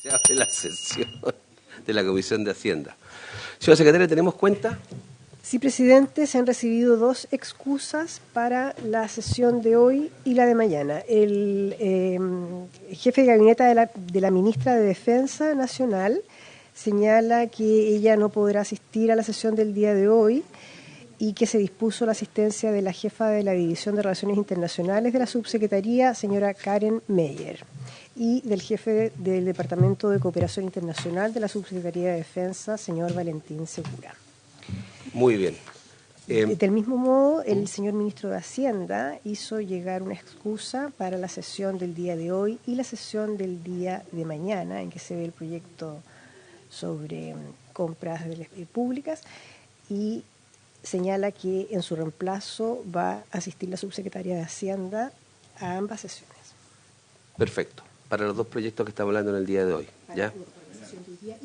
Se abre la sesión de la Comisión de Hacienda. Señora secretaria, ¿tenemos cuenta? Sí, presidente, se han recibido 2 excusas para la sesión de hoy y la de mañana. El jefe de gabinete de la ministra de Defensa Nacional señala que ella no podrá asistir a la sesión del día de hoy y que se dispuso la asistencia de la jefa de la División de Relaciones Internacionales de la Subsecretaría, señora Karen Meyer, y del jefe del Departamento de Cooperación Internacional de la Subsecretaría de Defensa, señor Valentín Segura. Muy bien. Del mismo modo, el señor ministro de Hacienda hizo llegar una excusa para la sesión del día de hoy y la sesión del día de mañana, en que se ve el proyecto sobre compras públicas, y señala que en su reemplazo va a asistir la subsecretaria de Hacienda a ambas sesiones. Perfecto. Para los 2 proyectos que estamos hablando en el día de hoy, ¿ya?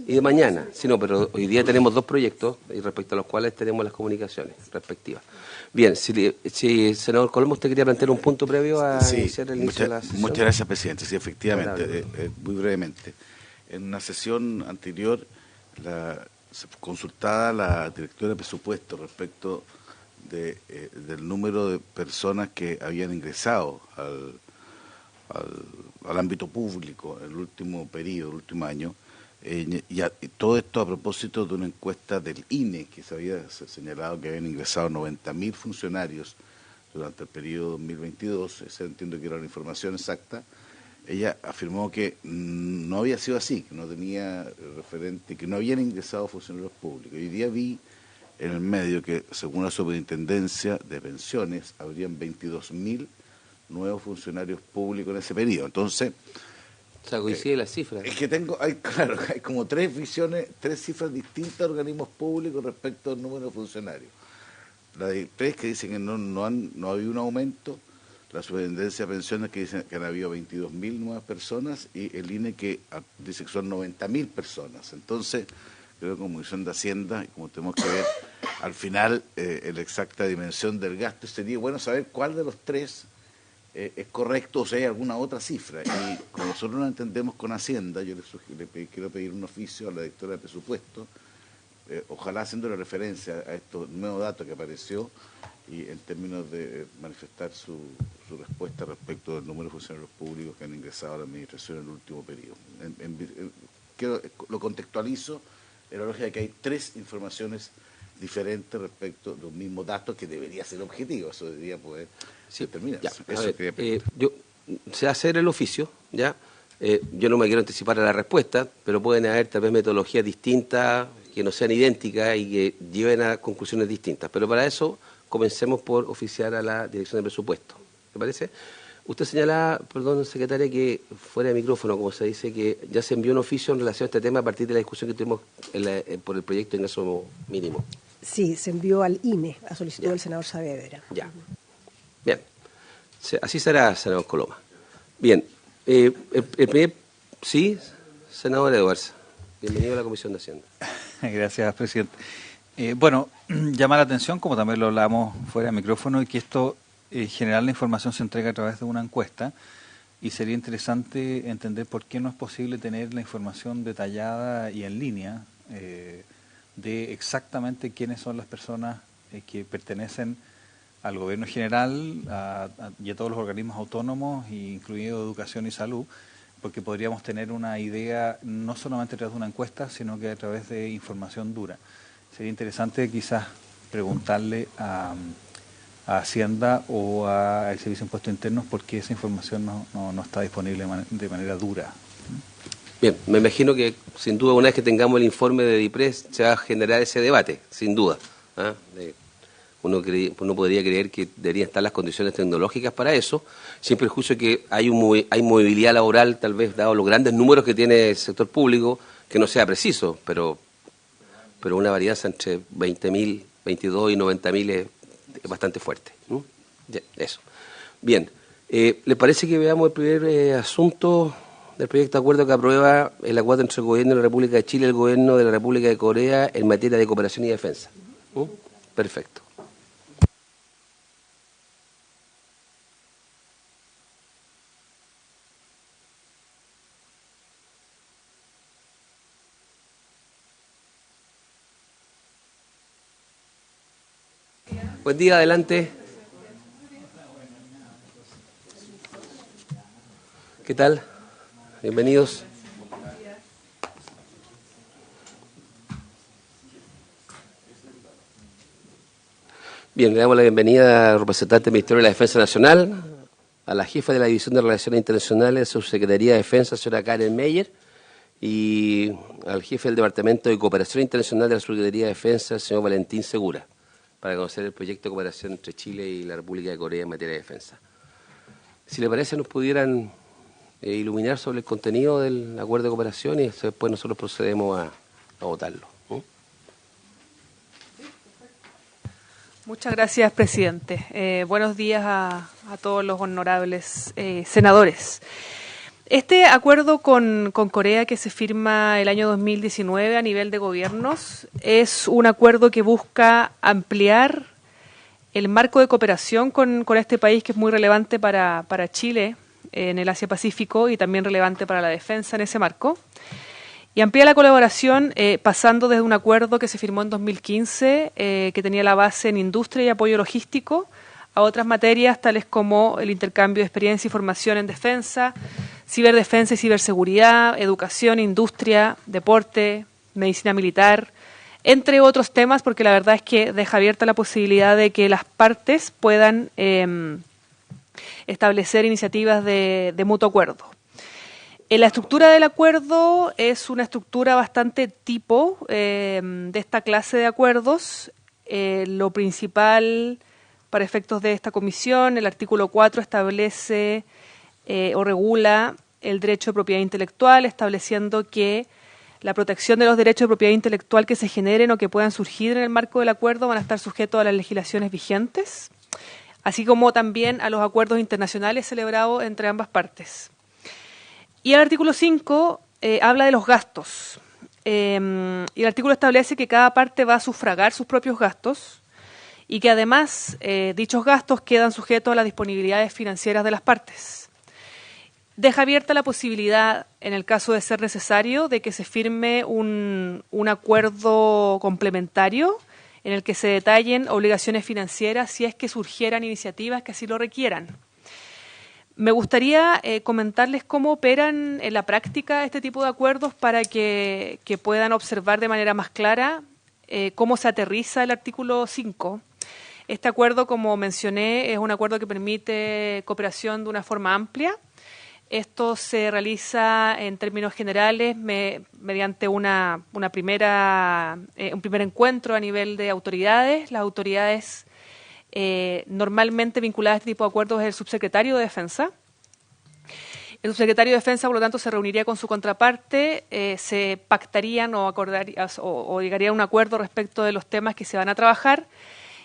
Y de mañana, sí, no, pero hoy día tenemos 2 proyectos y respecto a los cuales tenemos las comunicaciones respectivas. Bien, si senador Colombo, usted quería plantear un punto previo a iniciar el inicio de la sesión. Muchas gracias, presidente. Sí, efectivamente, muy brevemente. En una sesión anterior, consultada la directora de presupuesto respecto del número de personas que habían ingresado al ámbito público en el último periodo, el último año, y todo esto a propósito de una encuesta del INE que se había señalado que habían ingresado 90.000 funcionarios durante el periodo 2022, esa entiendo que era la información exacta. Ella afirmó que no había sido así, que no tenía referente, que no habían ingresado funcionarios públicos. Hoy día vi en el medio que, según la Superintendencia de Pensiones, habrían 22.000 nuevos funcionarios públicos en ese periodo. Entonces, o sea, coincide las cifras. Es que hay como 3 cifras distintas de organismos públicos respecto al número de funcionarios. La de 3 que dicen que no ha habido un aumento, la Superintendencia de Pensiones que dicen que han habido 22.000 nuevas personas y el INE que dice que son 90.000 personas. Entonces, creo que como Comisión de Hacienda, y como tenemos que ver al final la exacta dimensión del gasto, sería bueno saber cuál de los 3 es correcto o si hay alguna otra cifra. Y como nosotros no entendemos con Hacienda, yo quiero pedir un oficio a la directora de presupuesto, ojalá haciéndole referencia a estos nuevos datos que apareció y en términos de manifestar su respuesta respecto del número de funcionarios públicos que han ingresado a la administración en el último periodo. Lo contextualizo en la lógica de que hay 3 informaciones diferentes respecto de un mismo dato que debería ser objetivo, eso debería poder determinarse. Se va a hacer el oficio, ¿ya? Yo no me quiero anticipar a la respuesta, pero pueden haber tal vez metodologías distintas, que no sean idénticas y que lleven a conclusiones distintas. Pero para eso, comencemos por oficiar a la Dirección de Presupuesto. ¿Me parece? Usted señala, perdón, secretaria, que fuera de micrófono, como se dice, que ya se envió un oficio en relación a este tema a partir de la discusión que tuvimos por el proyecto de ingreso mínimo. Sí, se envió al INE a solicitud del senador Saavedra. Ya. Bien. Así será, senador Coloma. Bien. El primer... Sí, senador Edwards. Bienvenido a la Comisión de Hacienda. Gracias, presidente. Bueno, llama la atención, como también lo hablamos fuera de micrófono, y que esto, en general, la información se entrega a través de una encuesta, y sería interesante entender por qué no es posible tener la información detallada y en línea de exactamente quiénes son las personas que pertenecen al gobierno general y a todos los organismos autónomos, incluido educación y salud, porque podríamos tener una idea no solamente a través de una encuesta, sino que a través de información dura. Sería interesante quizás preguntarle a Hacienda o al Servicio de Impuestos Internos por qué esa información no está disponible de manera dura. Bien, me imagino que sin duda una vez que tengamos el informe de DIPRES se va a generar ese debate, sin duda. Uno podría creer que deberían estar las condiciones tecnológicas para eso, sin perjuicio que hay movilidad laboral, tal vez dado los grandes números que tiene el sector público, que no sea preciso, pero una varianza entre 20.000, 22 y 90.000 es bastante fuerte. Eso. Bien, ¿le parece que veamos el primer asunto del proyecto de acuerdo que aprueba el acuerdo entre el Gobierno de la República de Chile y el Gobierno de la República de Corea en materia de cooperación y defensa? Perfecto. Buen día, adelante. ¿Qué tal? Bienvenidos. Bien, le damos la bienvenida al representante del Ministerio de la Defensa Nacional, a la jefa de la División de Relaciones Internacionales de Subsecretaría de Defensa, señora Karen Meyer, y al jefe del Departamento de Cooperación Internacional de la Subsecretaría de Defensa, el señor Valentín Segura, para conocer el proyecto de cooperación entre Chile y la República de Corea en materia de defensa. Si le parece, nos pudieran iluminar sobre el contenido del acuerdo de cooperación y después nosotros procedemos a votarlo. Muchas gracias, presidente. Buenos días a todos los honorables senadores. Este acuerdo con Corea que se firma el año 2019 a nivel de gobiernos es un acuerdo que busca ampliar el marco de cooperación con este país, que es muy relevante para Chile en el Asia-Pacífico y también relevante para la defensa en ese marco. Y amplía la colaboración pasando desde un acuerdo que se firmó en 2015, que tenía la base en industria y apoyo logístico, a otras materias tales como el intercambio de experiencia y formación en defensa, ciberdefensa y ciberseguridad, educación, industria, deporte, medicina militar, entre otros temas, porque la verdad es que deja abierta la posibilidad de que las partes puedan establecer iniciativas de mutuo acuerdo. La estructura del acuerdo es una estructura bastante tipo de esta clase de acuerdos. Lo principal para efectos de esta comisión, el artículo 4 establece o regula el derecho de propiedad intelectual, estableciendo que la protección de los derechos de propiedad intelectual que se generen o que puedan surgir en el marco del acuerdo van a estar sujetos a las legislaciones vigentes, así como también a los acuerdos internacionales celebrados entre ambas partes. Y el artículo 5 habla de los gastos. Y el artículo establece que cada parte va a sufragar sus propios gastos y que además dichos gastos quedan sujetos a las disponibilidades financieras de las partes. Deja abierta la posibilidad, en el caso de ser necesario, de que se firme un acuerdo complementario en el que se detallen obligaciones financieras si es que surgieran iniciativas que así lo requieran. Me gustaría comentarles cómo operan en la práctica este tipo de acuerdos para que puedan observar de manera más clara cómo se aterriza el artículo 5. Este acuerdo, como mencioné, es un acuerdo que permite cooperación de una forma amplia. Esto se realiza en términos generales mediante un primer encuentro a nivel de autoridades. Las autoridades normalmente vinculadas a este tipo de acuerdos es el subsecretario de Defensa. El subsecretario de Defensa, por lo tanto, se reuniría con su contraparte, se pactarían o llegarían a un acuerdo respecto de los temas que se van a trabajar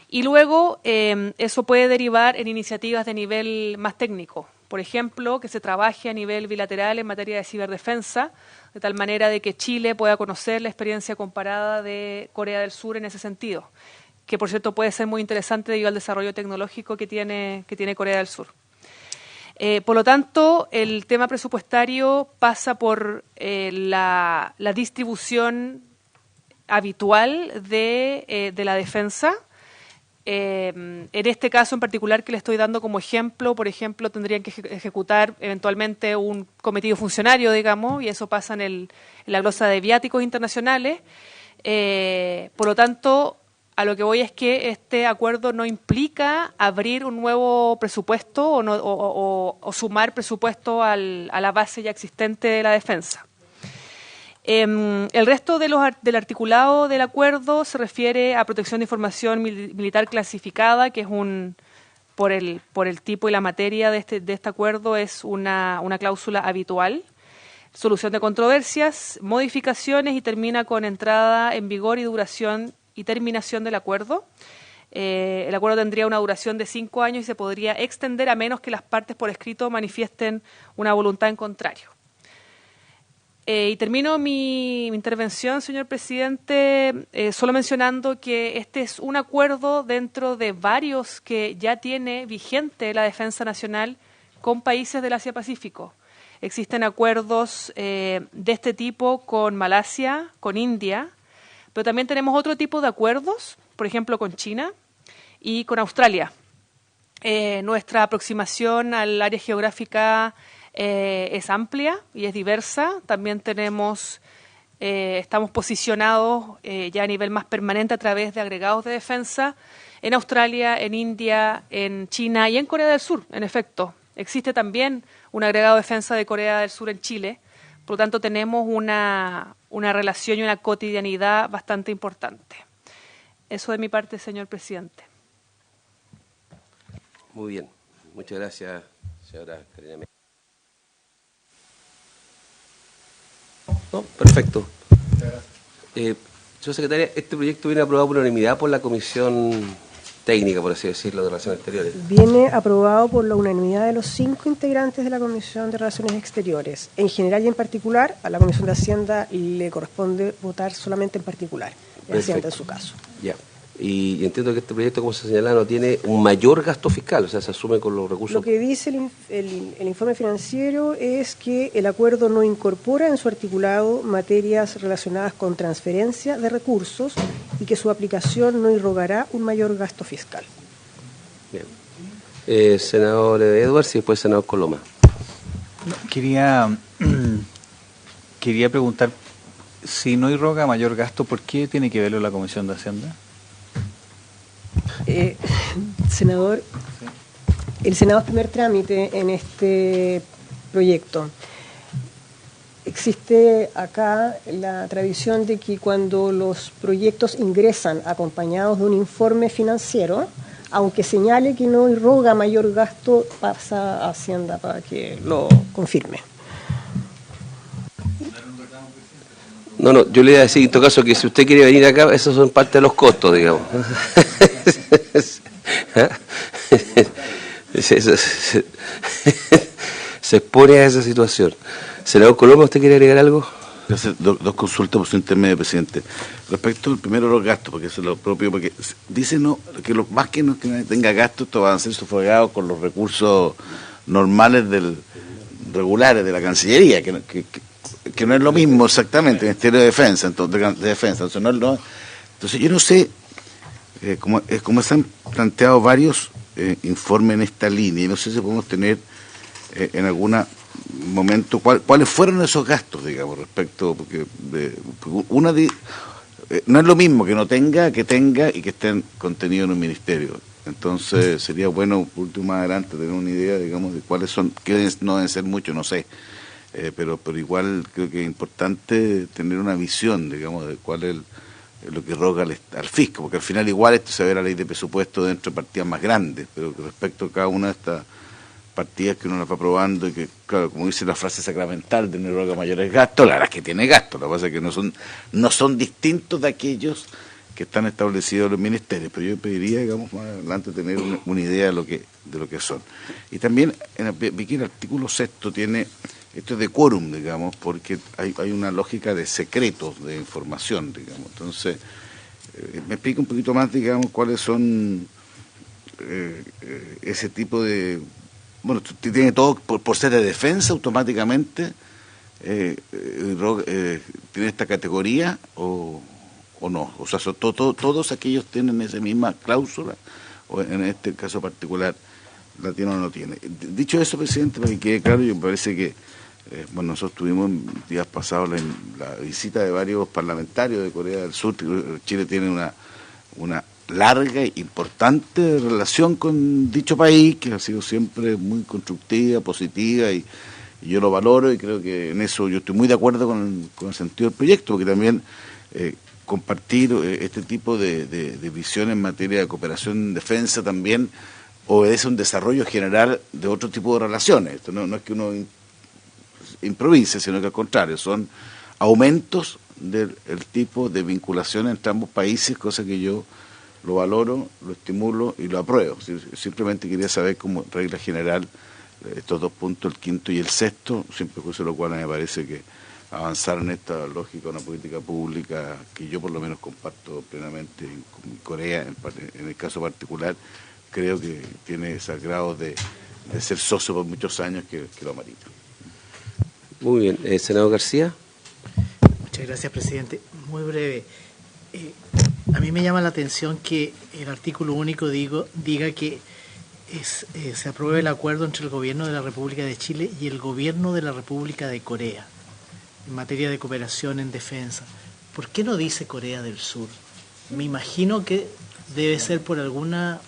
y luego eso puede derivar en iniciativas de nivel más técnico. Por ejemplo, que se trabaje a nivel bilateral en materia de ciberdefensa, de tal manera de que Chile pueda conocer la experiencia comparada de Corea del Sur en ese sentido, que por cierto puede ser muy interesante debido al desarrollo tecnológico que tiene Corea del Sur. Por lo tanto, el tema presupuestario pasa por la distribución habitual de la defensa. En este caso en particular que le estoy dando como ejemplo, por ejemplo, tendrían que ejecutar eventualmente un cometido funcionario, digamos, y eso pasa en la glosa de viáticos internacionales. Por lo tanto, a lo que voy es que este acuerdo no implica abrir un nuevo presupuesto o sumar presupuesto a la base ya existente de la defensa. El resto del articulado del acuerdo se refiere a protección de información militar clasificada, que es por el tipo y la materia de este acuerdo es una cláusula habitual, solución de controversias, modificaciones y termina con entrada en vigor y duración y terminación del acuerdo. El acuerdo tendría una duración de 5 años y se podría extender a menos que las partes por escrito manifiesten una voluntad en contrario. Y termino mi intervención, señor presidente, solo mencionando que este es un acuerdo dentro de varios que ya tiene vigente la defensa nacional con países del Asia-Pacífico. Existen acuerdos de este tipo con Malasia, con India, pero también tenemos otro tipo de acuerdos, por ejemplo, con China y con Australia. Nuestra aproximación al área geográfica es amplia y es diversa. También estamos posicionados ya a nivel más permanente a través de agregados de defensa en Australia, en India, en China y en Corea del Sur, en efecto. Existe también un agregado de defensa de Corea del Sur en Chile. Por lo tanto, tenemos una relación y una cotidianidad bastante importante. Eso de mi parte, señor presidente. Muy bien. Muchas gracias, señora Karina Mejía. No, perfecto. Señora secretaria, este proyecto viene aprobado por unanimidad por la Comisión Técnica, por así decirlo, de Relaciones Exteriores. Viene aprobado por la unanimidad de los 5 integrantes de la Comisión de Relaciones Exteriores. En general y en particular, a la Comisión de Hacienda le corresponde votar solamente en particular, en Hacienda en su caso. Ya. Y entiendo que este proyecto, como se señala, no tiene un mayor gasto fiscal, o sea, se asume con los recursos. Lo que dice el informe financiero es que el acuerdo no incorpora en su articulado materias relacionadas con transferencia de recursos y que su aplicación no irrogará un mayor gasto fiscal. Bien. Senador Edwards y después senador Coloma. Quería preguntar, si no irroga mayor gasto, ¿por qué tiene que verlo la Comisión de Hacienda? Senador, el Senado es primer trámite en este proyecto. Existe acá la tradición de que cuando los proyectos ingresan acompañados de un informe financiero, aunque señale que no irroga mayor gasto, pasa a Hacienda para que lo confirme. No, yo le iba a decir en todo caso que si usted quiere venir acá, esos son parte de los costos, digamos. Se expone a esa situación. Senador Coloma, ¿usted quiere agregar algo? Dos consultas por su intermedio, presidente. Respecto al primero, los gastos, porque eso es lo propio, porque dice que más que no tenga gastos, esto van a ser sufragados con los recursos normales regulares de la Cancillería, que no es lo mismo exactamente, el Ministerio de Defensa, entonces yo no sé, como se han planteado varios informes en esta línea, y no sé si podemos tener en algún momento cuáles fueron esos gastos, digamos, respecto, porque no es lo mismo que no tenga, que tenga y que estén contenidos en un ministerio. Entonces sería bueno, por último, más adelante, tener una idea, digamos, de cuáles son, que no deben ser muchos, no sé. Pero igual creo que es importante tener una visión, digamos, de cuál es lo que roga al fisco, porque al final igual esto se ve la ley de presupuesto dentro de partidas más grandes, pero respecto a cada una de estas partidas que uno las va aprobando y que, claro, como dice la frase sacramental de no roga mayores gastos, la verdad es que tiene gastos, lo que pasa es que no son distintos de aquellos que están establecidos en los ministerios, pero yo pediría, digamos, más adelante tener una idea de lo que son. Y también, aquí el artículo 6 tiene, esto es de quórum, digamos, porque hay una lógica de secretos de información, digamos. Entonces, me explica un poquito más, digamos, cuáles son ese tipo de... Bueno, tiene todo, por ser de defensa, automáticamente, tiene esta categoría o no. O sea, todos aquellos tienen esa misma cláusula, o en este caso particular, la tiene o no tiene. Dicho eso, presidente, para que quede claro, yo me parece que nosotros tuvimos días pasados la visita de varios parlamentarios de Corea del Sur. Chile tiene una larga e importante relación con dicho país, que ha sido siempre muy constructiva, positiva, y yo lo valoro, y creo que en eso yo estoy muy de acuerdo con el sentido del proyecto, porque también compartir este tipo de visión en materia de cooperación en defensa también obedece a un desarrollo general de otro tipo de relaciones. Esto no es que uno improvise, sino que al contrario, son aumentos del tipo de vinculación entre ambos países, cosa que yo lo valoro, lo estimulo y lo apruebo. Simplemente quería saber, como regla general, estos dos puntos, el quinto y el sexto, siempre puse lo cual me parece que avanzar en esta lógica, una política pública que yo por lo menos comparto plenamente con Corea, en el caso particular, creo que tiene ese grado de ser socio por muchos años que lo amerita. Muy bien. Senador García. Muchas gracias, presidente. Muy breve. A mí me llama la atención que el artículo único diga que se apruebe el acuerdo entre el Gobierno de la República de Chile y el Gobierno de la República de Corea en materia de cooperación en defensa. ¿Por qué no dice Corea del Sur? Me imagino que debe ser por alguna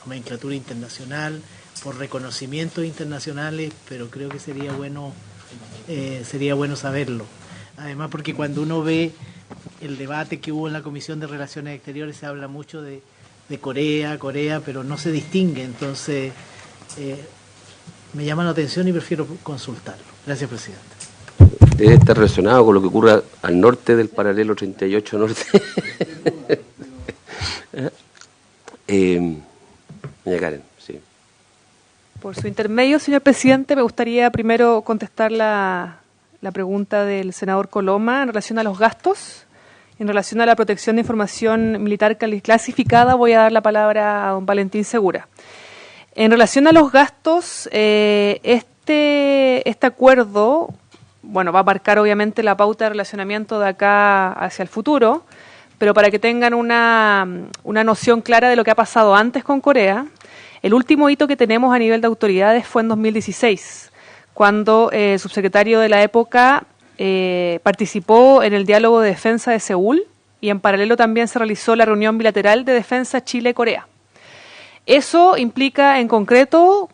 nomenclatura internacional, por reconocimientos internacionales, pero creo que sería bueno saberlo. Además, porque cuando uno ve el debate que hubo en la Comisión de Relaciones Exteriores, se habla mucho de Corea, pero no se distingue. Entonces, me llama la atención y prefiero consultarlo. Gracias, presidente. Debe estar relacionado con lo que ocurre al norte del paralelo 38 norte. Doña Karen, sí. Por su intermedio, señor presidente, me gustaría primero contestar la pregunta del senador Coloma en relación a los gastos. En relación a la protección de información militar clasificada, voy a dar la palabra a don Valentín Segura. En relación a los gastos, este acuerdo, bueno, va a marcar obviamente la pauta de relacionamiento de acá hacia el futuro, pero para que tengan una noción clara de lo que ha pasado antes con Corea, el último hito que tenemos a nivel de autoridades fue en 2016, cuando el subsecretario de la época participó en el diálogo de defensa de Seúl y en paralelo también se realizó la reunión bilateral de defensa Chile-Corea. Eso implica en concreto,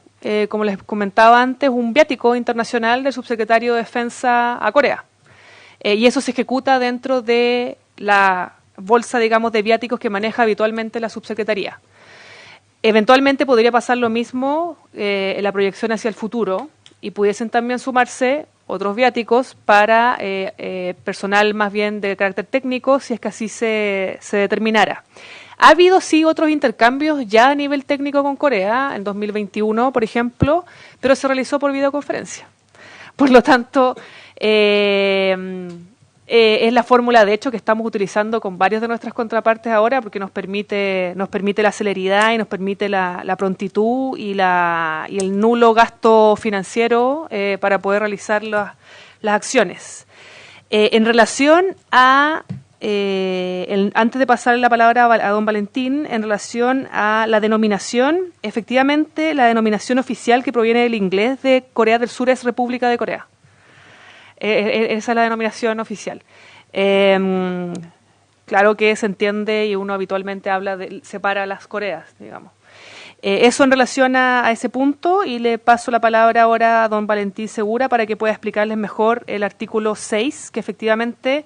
como les comentaba antes, un viático internacional del subsecretario de Defensa a Corea. Y eso se ejecuta dentro de la bolsa, digamos, de viáticos que maneja habitualmente la subsecretaría. Eventualmente podría pasar lo mismo en la proyección hacia el futuro y pudiesen también sumarse otros viáticos para personal más bien de carácter técnico, si es que así se determinara. Ha habido, sí, otros intercambios ya a nivel técnico con Corea, en 2021, por ejemplo, pero se realizó por videoconferencia. Por lo tanto, es la fórmula, de hecho, que estamos utilizando con varios de nuestras contrapartes ahora, porque nos permite la celeridad y nos permite la prontitud y el nulo gasto financiero para poder realizar las acciones. En relación a, antes de pasar la palabra a don Valentín, en relación a la denominación, efectivamente la denominación oficial que proviene del inglés de Corea del Sur es República de Corea. Esa es la denominación oficial. Claro que se entiende y uno habitualmente separa las Coreas, digamos. Eso en relación a ese punto, y le paso la palabra ahora a don Valentín Segura para que pueda explicarles mejor el artículo 6, que efectivamente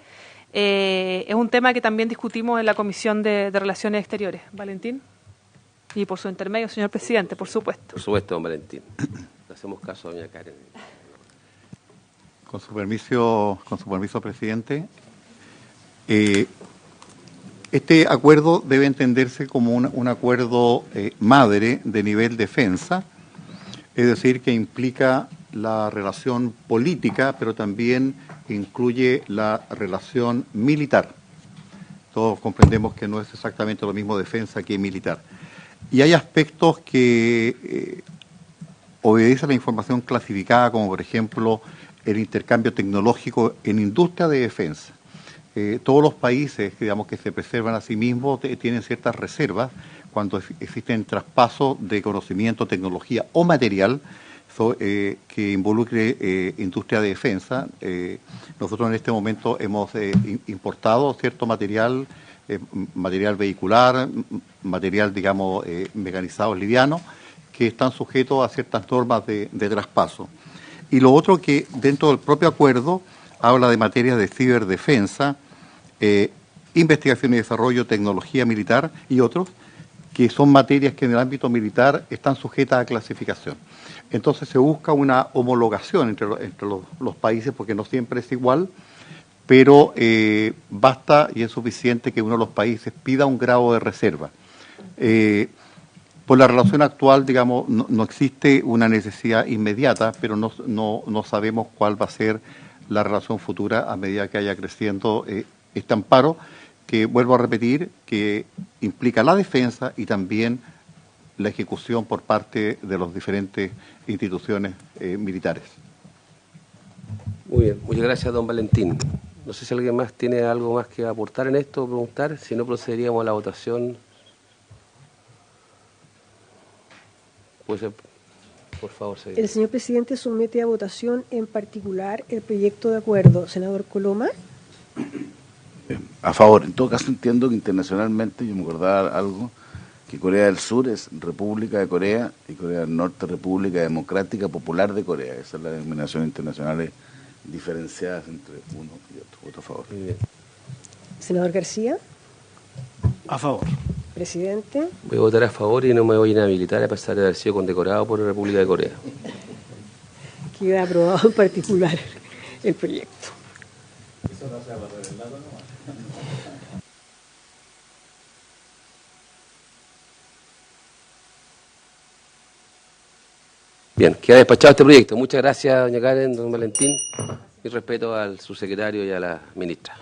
es un tema que también discutimos en la Comisión de Relaciones Exteriores. Valentín. Y por su intermedio, señor presidente, por supuesto. Por supuesto, don Valentín. Le hacemos caso a doña Karen. Con su permiso, presidente. Este acuerdo debe entenderse como un acuerdo madre de nivel defensa, es decir, que implica la relación política, pero también incluye la relación militar. Todos comprendemos que no es exactamente lo mismo defensa que militar. Y hay aspectos que obedecen a la información clasificada, como por ejemplo el intercambio tecnológico en industria de defensa. Todos los países, digamos, que se preservan a sí mismos tienen ciertas reservas cuando existen traspasos de conocimiento, tecnología o material que involucre industria de defensa. Nosotros en este momento hemos importado cierto material, material vehicular, material, digamos, mecanizado liviano, que están sujetos a ciertas normas de traspaso. Y lo otro que dentro del propio acuerdo habla de materias de ciberdefensa, investigación y desarrollo, tecnología militar y otros, que son materias que en el ámbito militar están sujetas a clasificación. Entonces se busca una homologación entre los países, porque no siempre es igual, pero basta y es suficiente que uno de los países pida un grado de reserva. Por la relación actual, digamos, no existe una necesidad inmediata, pero no sabemos cuál va a ser la relación futura a medida que haya creciendo este amparo, que vuelvo a repetir, que implica la defensa y también la ejecución por parte de las diferentes instituciones militares. Muy bien, muchas gracias, don Valentín. No sé si alguien más tiene algo más que aportar en esto o preguntar. Si no, procederíamos a la votación. Puede ser, por favor, señor. El señor presidente somete a votación en particular el proyecto de acuerdo. Senador Coloma. A favor. En todo caso entiendo que internacionalmente, yo me acordaba algo, que Corea del Sur es República de Corea y Corea del Norte República Democrática Popular de Corea. Esa es la denominación internacional diferenciadas entre uno y otro. Voto a favor. Muy bien. Senador García. A favor. Presidente. Voy a votar a favor y no me voy a inhabilitar a pesar de haber sido condecorado por la República de Corea. Queda aprobado en particular el proyecto. Eso no se va a pasar el dato nomás. Bien, queda despachado este proyecto. Muchas gracias, doña Karen, don Valentín, y respeto al subsecretario y a la ministra.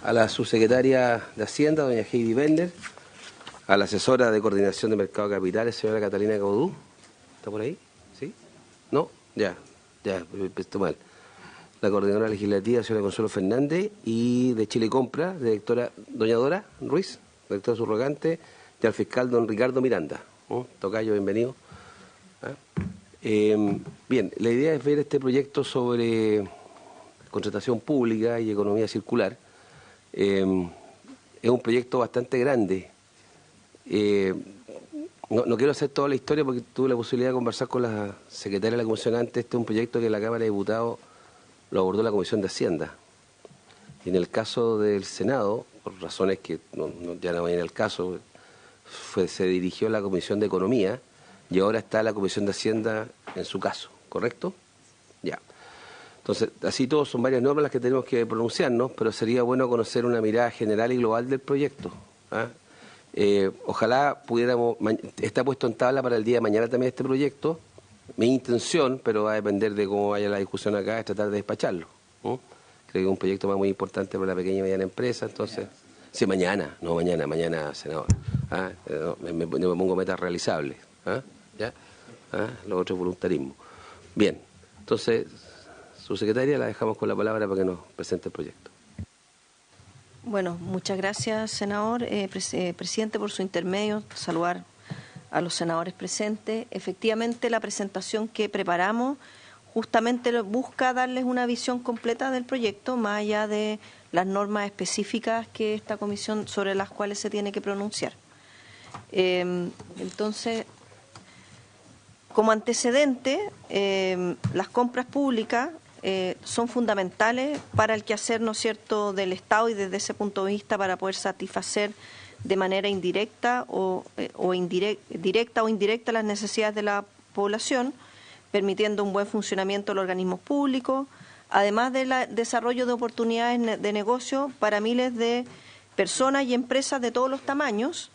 A la subsecretaria de Hacienda, doña Heidi Bender, a la asesora de coordinación de mercado de capitales, señora Catalina Caudú. ¿Está por ahí? ¿Sí? ¿No? Ya, estoy mal. La coordinadora legislativa, señora Consuelo Fernández, y de Chile Compra, directora doña Dora Ruiz, directora subrogante, y al fiscal don Ricardo Miranda. Tocayo, bienvenido. Bien, la idea es ver este proyecto sobre contratación pública y economía circular. Es un proyecto bastante grande. No quiero hacer toda la historia porque tuve la posibilidad de conversar con la secretaria de la Comisión antes. Este es un proyecto que la Cámara de Diputados lo abordó la Comisión de Hacienda. Y en el caso del Senado, por razones que ya no viene al caso, se dirigió a la Comisión de Economía y ahora está la Comisión de Hacienda en su caso, ¿correcto? Ya. Entonces, así todos son varias normas las que tenemos que pronunciarnos, pero sería bueno conocer una mirada general y global del proyecto. Ojalá pudiéramos, está puesto en tabla para el día de mañana también este proyecto. Mi intención, pero va a depender de cómo vaya la discusión acá, es tratar de despacharlo. Creo que es un proyecto más muy importante para la pequeña y mediana empresa, entonces... Sí, mañana, senador. No me pongo metas realizables. ¿Ya? Lo otro es voluntarismo. Bien, entonces... Su secretaria la dejamos con la palabra para que nos presente el proyecto. Bueno, muchas gracias, senador. Presidente, por su intermedio, saludar a los senadores presentes. Efectivamente, la presentación que preparamos justamente busca darles una visión completa del proyecto, más allá de las normas específicas que esta comisión sobre las cuales se tiene que pronunciar. Entonces, como antecedente, las compras públicas son fundamentales para el quehacer, ¿no es cierto?, del Estado, y desde ese punto de vista para poder satisfacer de manera indirecta directa o indirecta las necesidades de la población, permitiendo un buen funcionamiento de los organismos públicos, además del desarrollo de oportunidades de negocio para miles de personas y empresas de todos los tamaños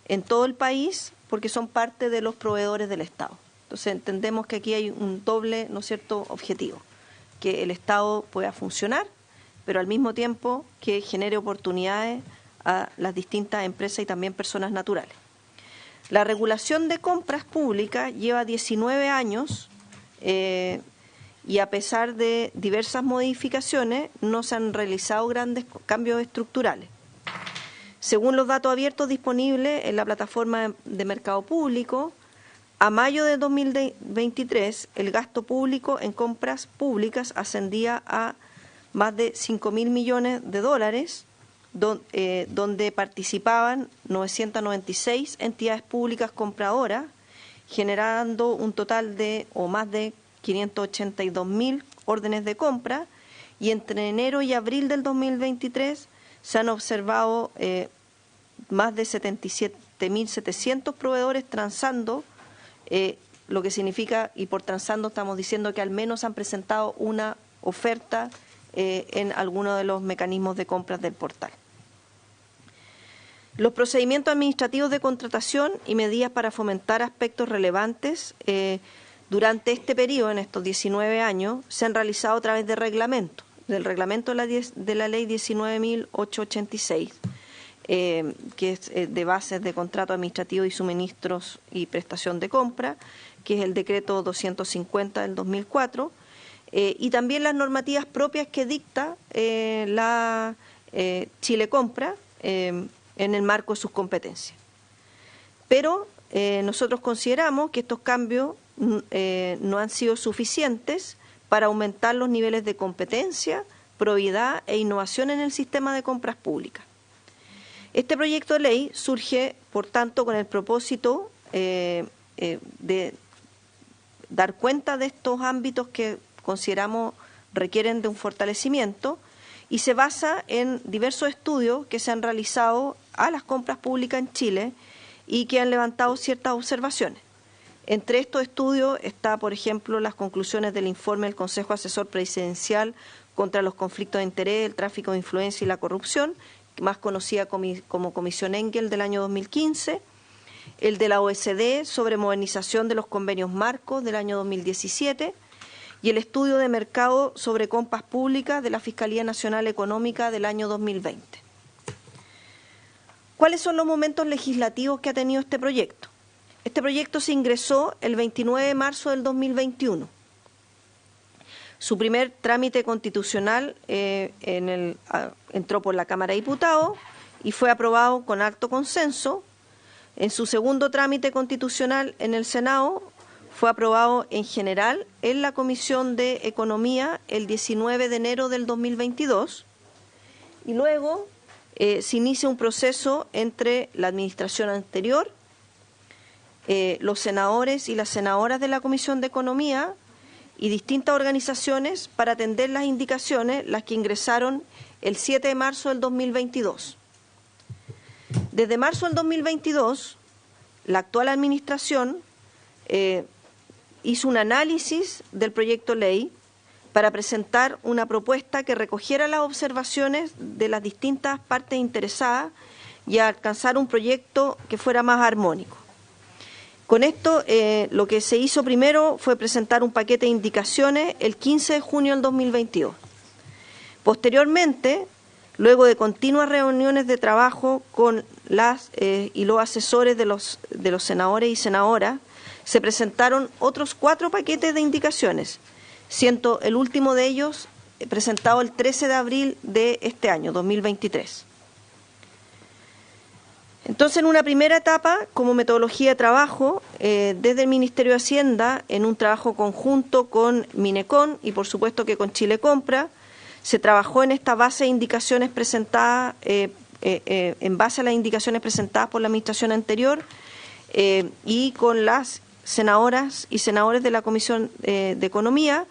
en todo el país, porque son parte de los proveedores del Estado. Entonces entendemos que aquí hay un doble, ¿no es cierto?, objetivo: que el Estado pueda funcionar, pero al mismo tiempo que genere oportunidades a las distintas empresas y también personas naturales. La regulación de compras públicas lleva 19 años y a pesar de diversas modificaciones no se han realizado grandes cambios estructurales. Según los datos abiertos disponibles en la plataforma de mercado público, a mayo de 2023, el gasto público en compras públicas ascendía a más de 5.000 millones de dólares, donde participaban 996 entidades públicas compradoras, generando un total de más de 582.000 órdenes de compra, y entre enero y abril del 2023 se han observado más de 77.700 proveedores transando, lo que significa, y por transando estamos diciendo que al menos han presentado una oferta en alguno de los mecanismos de compras del portal. Los procedimientos administrativos de contratación y medidas para fomentar aspectos relevantes durante este periodo, en estos 19 años, se han realizado a través de reglamentos, del reglamento de la ley 19.886, que es de bases de contrato administrativo y suministros y prestación de compra, que es el decreto 250 del 2004, y también las normativas propias que dicta la Chile Compra en el marco de sus competencias. Pero nosotros consideramos que estos cambios no han sido suficientes para aumentar los niveles de competencia, probidad e innovación en el sistema de compras públicas. Este proyecto de ley surge, por tanto, con el propósito de dar cuenta de estos ámbitos que consideramos requieren de un fortalecimiento, y se basa en diversos estudios que se han realizado a las compras públicas en Chile y que han levantado ciertas observaciones. Entre estos estudios está, por ejemplo, las conclusiones del informe del Consejo Asesor Presidencial contra los conflictos de interés, el tráfico de influencia y la corrupción, más conocida como Comisión Engel, del año 2015, el de la OECD sobre modernización de los convenios marcos del año 2017 y el estudio de mercado sobre compras públicas de la Fiscalía Nacional Económica del año 2020. ¿Cuáles son los momentos legislativos que ha tenido este proyecto? Este proyecto se ingresó el 29 de marzo del 2021. Su primer trámite constitucional entró por la Cámara de Diputados y fue aprobado con alto consenso. En su segundo trámite constitucional en el Senado fue aprobado en general en la Comisión de Economía el 19 de enero del 2022 y luego se inicia un proceso entre la administración anterior, los senadores y las senadoras de la Comisión de Economía y distintas organizaciones para atender las indicaciones, las que ingresaron el 7 de marzo del 2022. Desde marzo del 2022, la actual administración hizo un análisis del proyecto de ley para presentar una propuesta que recogiera las observaciones de las distintas partes interesadas y alcanzar un proyecto que fuera más armónico. Con esto, lo que se hizo primero fue presentar un paquete de indicaciones el 15 de junio del 2022. Posteriormente, luego de continuas reuniones de trabajo con las y los asesores de los senadores y senadoras, se presentaron otros 4 paquetes de indicaciones, siendo el último de ellos presentado el 13 de abril de este año, 2023. Entonces, en una primera etapa, como metodología de trabajo, desde el Ministerio de Hacienda, en un trabajo conjunto con Minecon y por supuesto que con Chile Compra, se trabajó en esta base de indicaciones presentadas, en base a las indicaciones presentadas por la administración anterior y con las senadoras y senadores de la Comisión de Economía,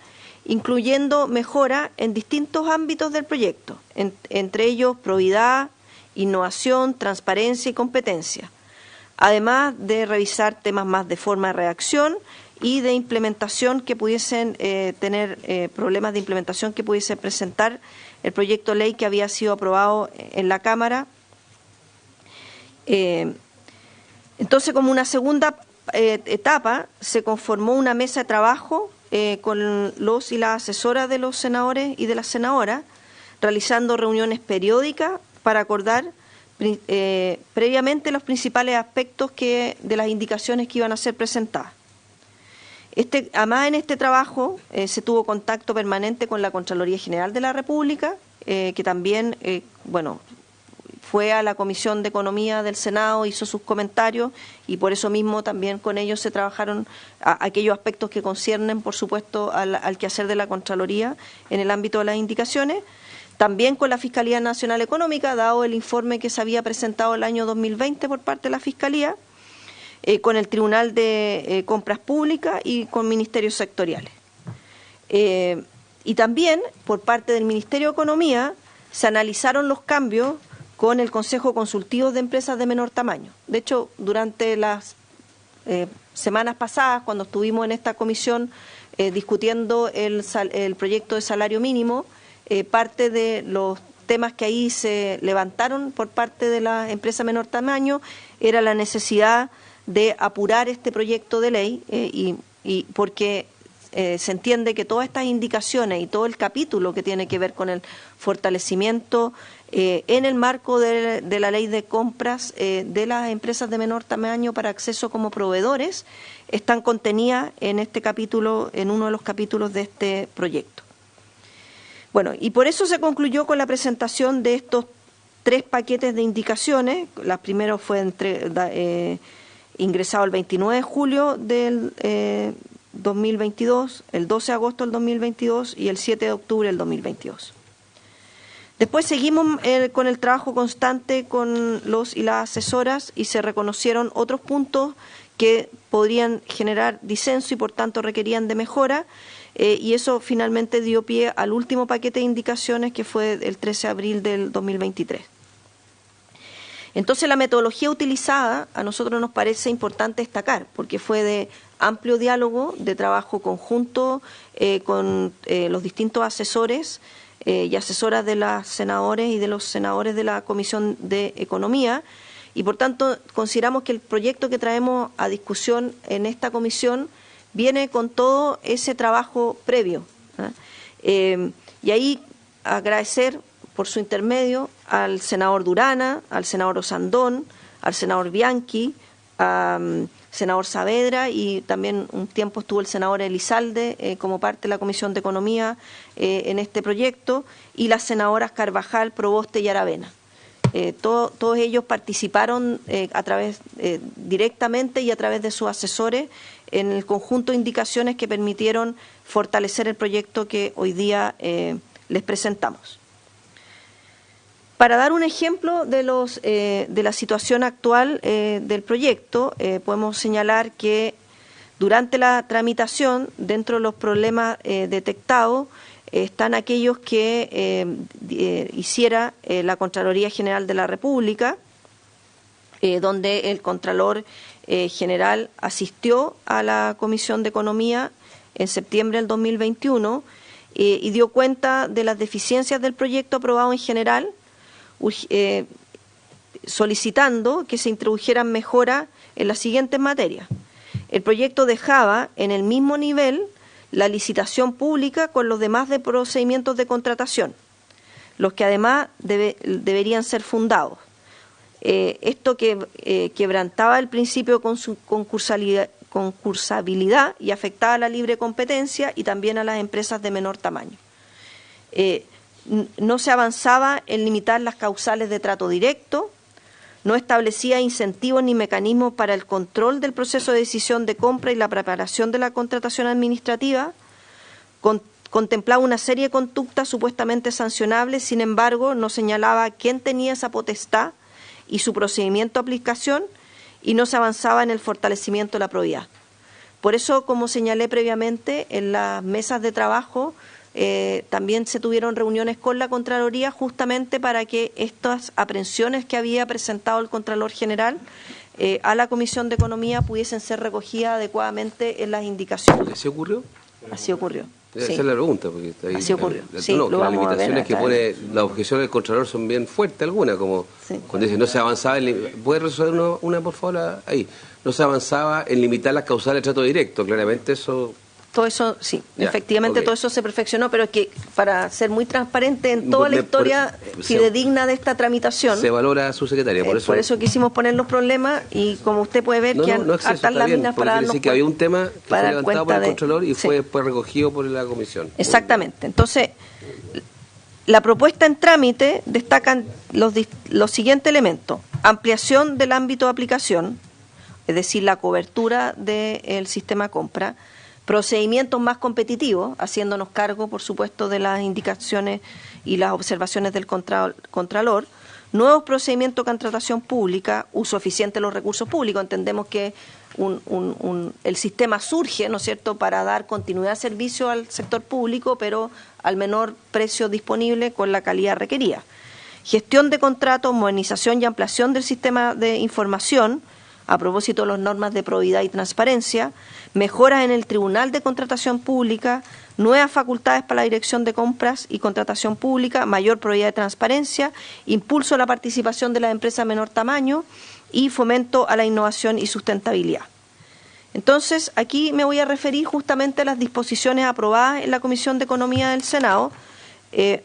incluyendo mejora en distintos ámbitos del proyecto, entre ellos probidad, innovación, transparencia y competencia, además de revisar temas más de forma de redacción y de implementación que pudiesen tener problemas de implementación que pudiese presentar el proyecto de ley que había sido aprobado en la Cámara. Entonces, como una segunda etapa, se conformó una mesa de trabajo con los y las asesoras de los senadores y de las senadoras, realizando reuniones periódicas para acordar previamente los principales aspectos de las indicaciones que iban a ser presentadas. Además, en este trabajo se tuvo contacto permanente con la Contraloría General de la República, que también, fue a la Comisión de Economía del Senado, hizo sus comentarios y por eso mismo también con ellos se trabajaron aquellos aspectos que conciernen, por supuesto, al quehacer de la Contraloría en el ámbito de las indicaciones. También con la Fiscalía Nacional Económica, dado el informe que se había presentado el año 2020 por parte de la Fiscalía, con el Tribunal de Compras Públicas y con ministerios sectoriales. Y también, por parte del Ministerio de Economía, se analizaron los cambios con el Consejo Consultivo de Empresas de Menor Tamaño. De hecho, durante las semanas pasadas, cuando estuvimos en esta comisión discutiendo el proyecto de salario mínimo, parte de los temas que ahí se levantaron por parte de la empresa de menor tamaño era la necesidad de apurar este proyecto de ley y porque se entiende que todas estas indicaciones y todo el capítulo que tiene que ver con el fortalecimiento en el marco de la ley de compras de las empresas de menor tamaño para acceso como proveedores están contenidas en este capítulo, en uno de los capítulos de este proyecto. Bueno, y por eso se concluyó con la presentación de estos 3 paquetes de indicaciones. La primera fue ingresado el 29 de julio del 2022, el 12 de agosto del 2022 y el 7 de octubre del 2022. Después seguimos con el trabajo constante con los y las asesoras y se reconocieron otros puntos que podrían generar disenso y por tanto requerían de mejora. Y eso finalmente dio pie al último paquete de indicaciones que fue el 13 de abril del 2023. Entonces, la metodología utilizada a nosotros nos parece importante destacar porque fue de amplio diálogo, de trabajo conjunto con los distintos asesores y asesoras de las senadores y de los senadores de la Comisión de Economía y por tanto consideramos que el proyecto que traemos a discusión en esta comisión viene con todo ese trabajo previo. Y ahí agradecer por su intermedio al senador Durana, al senador Osandón, al senador Bianchi, al senador Saavedra y también un tiempo estuvo el senador Elizalde como parte de la Comisión de Economía en este proyecto y las senadoras Carvajal, Proboste y Aravena. Todos ellos participaron a través directamente y a través de sus asesores en el conjunto de indicaciones que permitieron fortalecer el proyecto que hoy día les presentamos. Para dar un ejemplo de la situación actual del proyecto, podemos señalar que durante la tramitación, dentro de los problemas detectados, están aquellos que hiciera la Contraloría General de la República, donde el Contralor General asistió a la Comisión de Economía en septiembre del 2021 y dio cuenta de las deficiencias del proyecto aprobado en general, solicitando que se introdujeran mejoras en las siguientes materias. El proyecto dejaba en el mismo nivel la licitación pública con los demás de procedimientos de contratación, los que además deberían ser fundados. Esto que quebrantaba el principio de concursabilidad y afectaba a la libre competencia y también a las empresas de menor tamaño. No se avanzaba en limitar las causales de trato directo, no establecía incentivos ni mecanismos para el control del proceso de decisión de compra y la preparación de la contratación administrativa, contemplaba una serie de conductas supuestamente sancionables, sin embargo, no señalaba quién tenía esa potestad y su procedimiento de aplicación, y no se avanzaba en el fortalecimiento de la probidad. Por eso, como señalé previamente, en las mesas de trabajo también se tuvieron reuniones con la Contraloría justamente para que estas aprehensiones que había presentado el Contralor General a la Comisión de Economía pudiesen ser recogidas adecuadamente en las indicaciones. ¿Así ocurrió? Así ocurrió. Esa Sí. es la pregunta. Porque está ahí, Así ocurrió. Sí, no, lo que las vamos a ver limitaciones que acá. pone, las objeciones del Contralor son bien fuertes algunas, como Sí. cuando dice no se avanzaba ¿puede resolver una por favor ahí? No se avanzaba en limitar las causales de trato directo, claramente eso... Todo eso, sí, Ya, efectivamente ok. todo eso se perfeccionó, pero que para ser muy transparente en toda la historia fidedigna de esta tramitación, Se valora a su secretaria, por eso... quisimos poner los problemas y como usted puede ver, No, que no, exceso, hartas está bien, láminas porque para quiere darnos decir que había un tema que fue para dar levantado por cuenta el de- Contralor y sí. fue después recogido por la Comisión. Exactamente. Entonces, la propuesta en trámite destacan los siguientes elementos. Ampliación del ámbito de aplicación, es decir, la cobertura del sistema compra. Procedimientos más competitivos, haciéndonos cargo, por supuesto, de las indicaciones y las observaciones del Contralor. Nuevos procedimientos de contratación pública, uso eficiente de los recursos públicos. Entendemos que el sistema surge, ¿no es cierto?, para dar continuidad de servicio al sector público, pero al menor precio disponible con la calidad requerida. Gestión de contratos, modernización y ampliación del sistema de información, a propósito de las normas de probidad y transparencia, mejoras en el Tribunal de Contratación Pública, nuevas facultades para la Dirección de Compras y Contratación Pública, mayor probidad y transparencia, impulso a la participación de las empresas de menor tamaño y fomento a la innovación y sustentabilidad. Entonces, aquí me voy a referir justamente a las disposiciones aprobadas en la Comisión de Economía del Senado,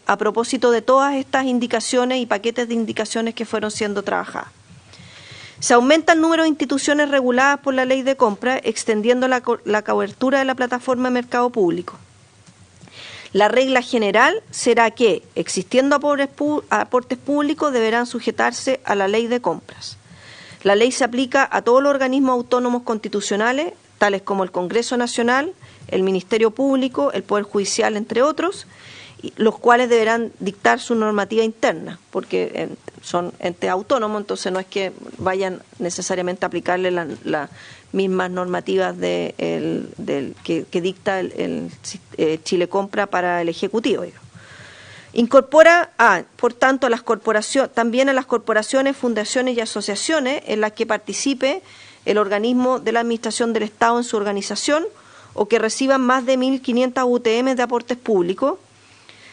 a propósito de todas estas indicaciones y paquetes de indicaciones que fueron siendo trabajadas. Se aumenta el número de instituciones reguladas por la ley de compra, extendiendo la cobertura de la plataforma de mercado público. La regla general será que, existiendo aportes públicos, deberán sujetarse a la ley de compras. La ley se aplica a todos los organismos autónomos constitucionales, tales como el Congreso Nacional, el Ministerio Público, el Poder Judicial, entre otros, los cuales deberán dictar su normativa interna, porque son entes autónomos, entonces no es que vayan necesariamente a aplicarle las mismas normativas que dicta el Chile Compra para el Ejecutivo. Digamos. Incorpora, por tanto, también a las corporaciones, fundaciones y asociaciones en las que participe el organismo de la Administración del Estado en su organización o que reciban más de 1.500 UTM de aportes públicos,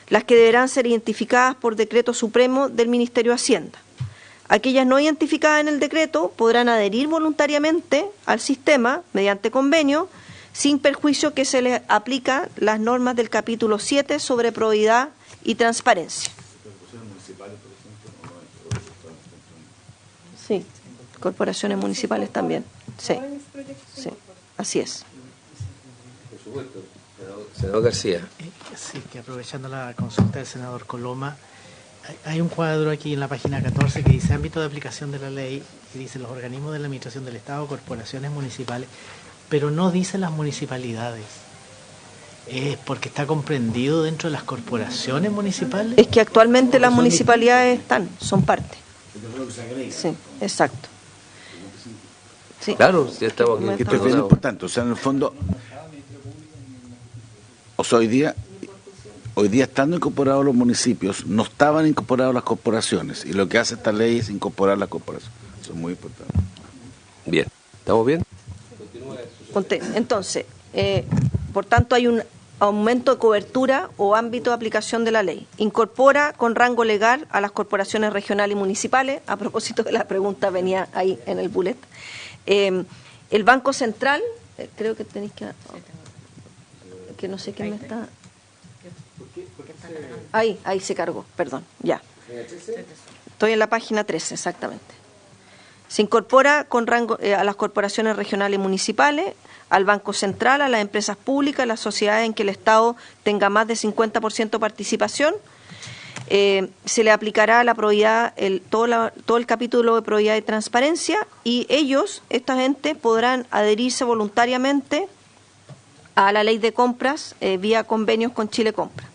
las que deberán ser identificadas por decreto supremo del Ministerio de Hacienda. Aquellas no identificadas en el decreto podrán adherir voluntariamente al sistema mediante convenio, sin perjuicio que se les aplican las normas del capítulo 7 sobre probidad y transparencia. Sí, corporaciones municipales también. Sí, sí, así es. Senador García. Sí, que aprovechando la consulta del senador Coloma, hay un cuadro aquí en la página 14 que dice ámbito de aplicación de la ley, que dice los organismos de la administración del Estado, corporaciones municipales, pero no dice las municipalidades. ¿Es porque está comprendido dentro de las corporaciones municipales? Es que actualmente las municipalidades son parte. Sí, exacto. Sí. Claro, ya estamos aquí. Que esto es bien importante. O sea, en el fondo, o sea, hoy día estando incorporados los municipios, no estaban incorporadas las corporaciones. Y lo que hace esta ley es incorporar las corporaciones. Eso es muy importante. Bien, ¿estamos bien? Entonces, por tanto, hay un aumento de cobertura o ámbito de aplicación de la ley. Incorpora con rango legal a las corporaciones regionales y municipales, a propósito de la pregunta venía ahí en el bullet. El Banco Central, creo que tenéis que no sé quién me está... Ahí se cargó, perdón, ya. Estoy en la página 13, exactamente. Se incorpora con rango a las corporaciones regionales y municipales, al Banco Central, a las empresas públicas, a las sociedades en que el Estado tenga más de 50% de participación. se le aplicará la probidad, todo el capítulo de probidad y transparencia, y esta gente, podrán adherirse voluntariamente a la ley de compras vía convenios con Chile Compra.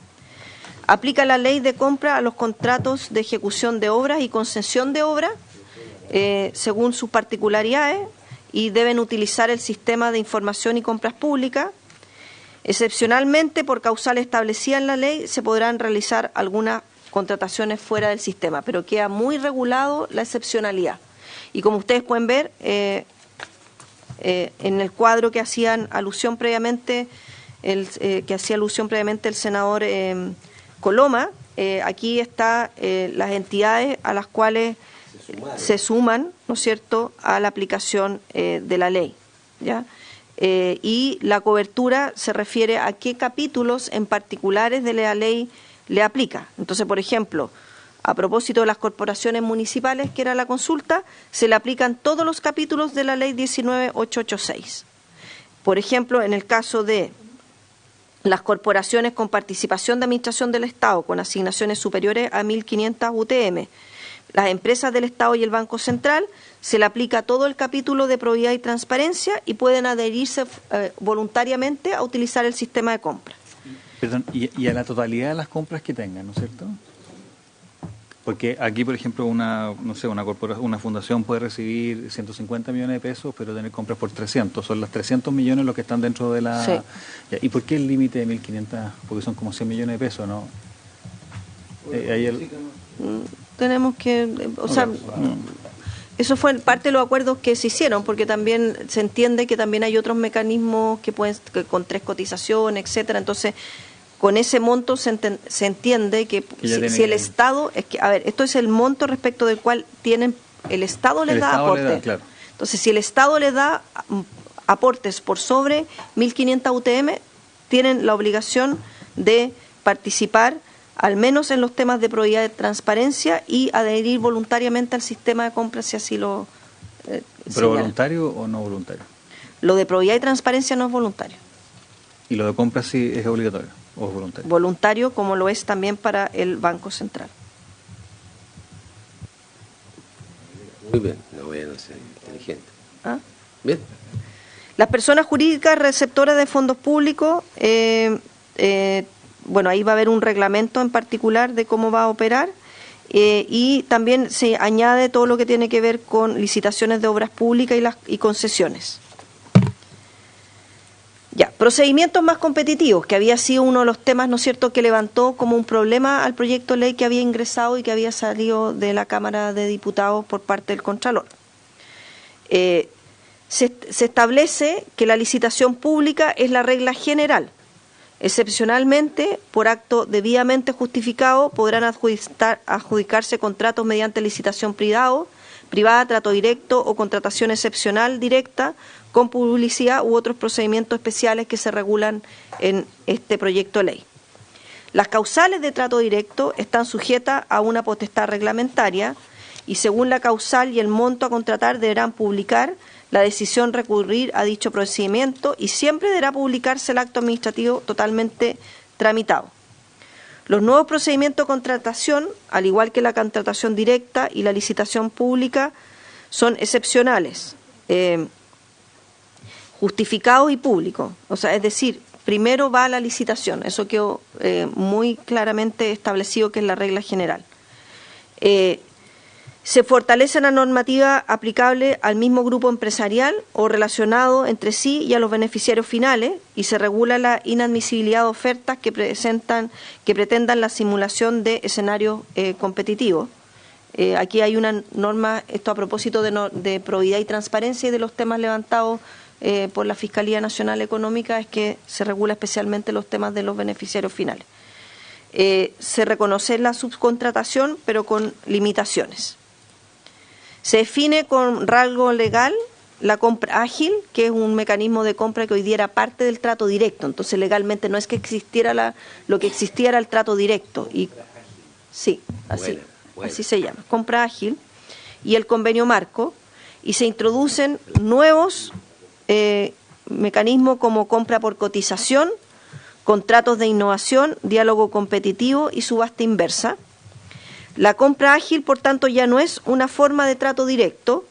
Aplica la ley de compra a los contratos de ejecución de obras y concesión de obras según sus particularidades, y deben utilizar el sistema de información y compras públicas. Excepcionalmente, por causal establecida en la ley, se podrán realizar algunas contrataciones fuera del sistema, pero queda muy regulado la excepcionalidad. Y como ustedes pueden ver, en el cuadro que hacían alusión previamente, el senador Coloma, aquí está las entidades a las cuales se suman, ¿no es cierto?, a la aplicación de la ley, ¿ya? Y la cobertura se refiere a qué capítulos en particulares de la ley le aplica. Entonces, por ejemplo, a propósito de las corporaciones municipales, que era la consulta, se le aplican todos los capítulos de la ley 19.886. Por ejemplo, en el caso de las corporaciones con participación de administración del Estado, con asignaciones superiores a 1.500 UTM, las empresas del Estado y el Banco Central, se le aplica todo el capítulo de probidad y transparencia y pueden adherirse voluntariamente a utilizar el sistema de compra. Perdón, y a la totalidad de las compras que tengan, ¿no es cierto? Porque aquí, por ejemplo, una fundación puede recibir 150 millones de pesos, pero tener compras por 300. Son las 300 millones los que están dentro de la... Sí. ¿Y por qué el límite de 1.500? Porque son como 100 millones de pesos, ¿no? Tenemos que... Eso fue parte de los acuerdos que se hicieron, porque también se entiende que también hay otros mecanismos que con 3 cotizaciones, etcétera. Entonces, con ese monto se entiende que si el Estado... esto es el monto respecto del cual el Estado les da aportes. Claro. Entonces, si el Estado les da aportes por sobre 1.500 UTM, tienen la obligación de participar al menos en los temas de probidad de transparencia y adherir voluntariamente al sistema de compras si así lo ¿Pero voluntario o no voluntario? Lo de probidad y transparencia no es voluntario. ¿Y lo de compras sí es obligatorio o es voluntario? Voluntario, como lo es también para el Banco Central. Muy bien, no voy a ser inteligente. ¿Ah? Bien. Las personas jurídicas receptoras de fondos públicos, ahí va a haber un reglamento en particular de cómo va a operar, y también se añade todo lo que tiene que ver con licitaciones de obras públicas y concesiones. Ya, procedimientos más competitivos, que había sido uno de los temas, ¿no es cierto?, que levantó como un problema al proyecto de ley que había ingresado y que había salido de la Cámara de Diputados por parte del Contralor. Se establece que la licitación pública es la regla general. Excepcionalmente, por acto debidamente justificado, podrán adjudicarse contratos mediante licitación privada, trato directo o contratación excepcional directa con publicidad u otros procedimientos especiales que se regulan en este proyecto de ley. Las causales de trato directo están sujetas a una potestad reglamentaria y según la causal y el monto a contratar deberán publicar la decisión recurrir a dicho procedimiento y siempre deberá publicarse el acto administrativo totalmente tramitado. Los nuevos procedimientos de contratación, al igual que la contratación directa y la licitación pública, son excepcionales, justificados y públicos. O sea, es decir, primero va la licitación, eso quedó muy claramente establecido que es la regla general. Se fortalece la normativa aplicable al mismo grupo empresarial o relacionado entre sí y a los beneficiarios finales y se regula la inadmisibilidad de ofertas que pretendan la simulación de escenarios competitivos. Aquí hay una norma, esto a propósito de probidad y transparencia y de los temas levantados por la Fiscalía Nacional Económica, es que se regula especialmente los temas de los beneficiarios finales. Se reconoce la subcontratación, pero con limitaciones. Se define con rasgo legal la compra ágil, que es un mecanismo de compra que hoy día era parte del trato directo. Entonces, legalmente no es que existiera lo que existía era el trato directo. Y sí, así, así se llama, compra ágil. Y el convenio marco. Y se introducen nuevos mecanismos como compra por cotización, contratos de innovación, diálogo competitivo y subasta inversa. La compra ágil, por tanto, ya no es una forma de trato directo.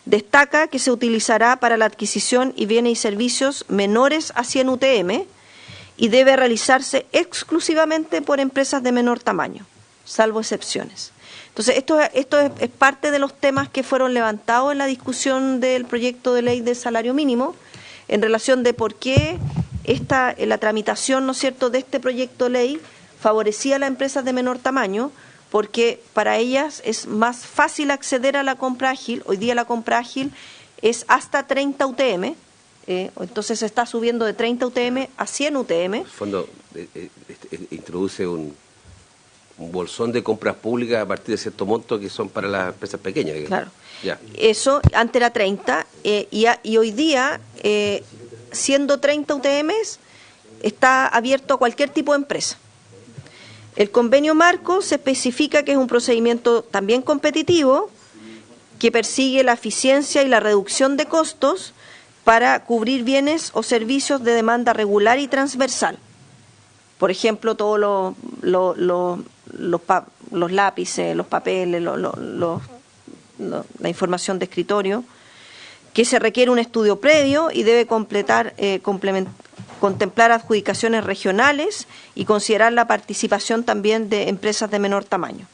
Destaca que se utilizará para la adquisición y bienes y servicios menores a 100 UTM y debe realizarse exclusivamente por empresas de menor tamaño, salvo excepciones. Entonces, esto es parte de los temas que fueron levantados en la discusión del proyecto de ley de salario mínimo en relación de por qué la tramitación, ¿no es cierto?, de este proyecto de ley favorecía a las empresas de menor tamaño, porque para ellas es más fácil acceder a la compra ágil. Hoy día la compra ágil es hasta 30 UTM, entonces se está subiendo de 30 UTM a 100 UTM. En el fondo, introduce un bolsón de compras públicas a partir de cierto monto que son para las empresas pequeñas. Claro. Ya. Eso, antes era 30, y hoy día, siendo 30 UTMs, está abierto a cualquier tipo de empresa. El convenio marco se especifica que es un procedimiento también competitivo que persigue la eficiencia y la reducción de costos para cubrir bienes o servicios de demanda regular y transversal. Por ejemplo, todos los lápices, los papeles, la información de escritorio, que se requiere un estudio previo y debe contemplar adjudicaciones regionales y considerar la participación también de empresas de menor tamaño.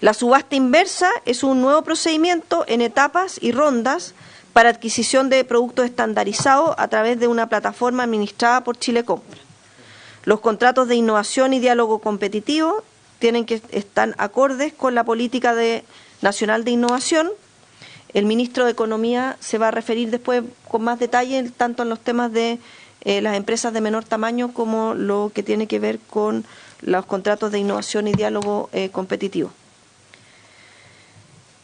La subasta inversa es un nuevo procedimiento en etapas y rondas para adquisición de productos estandarizados a través de una plataforma administrada por Chile Compra. Los contratos de innovación y diálogo competitivo tienen que estar acordes con la política nacional de innovación. El ministro de Economía se va a referir después con más detalle tanto en los temas de las empresas de menor tamaño como lo que tiene que ver con los contratos de innovación y diálogo competitivo.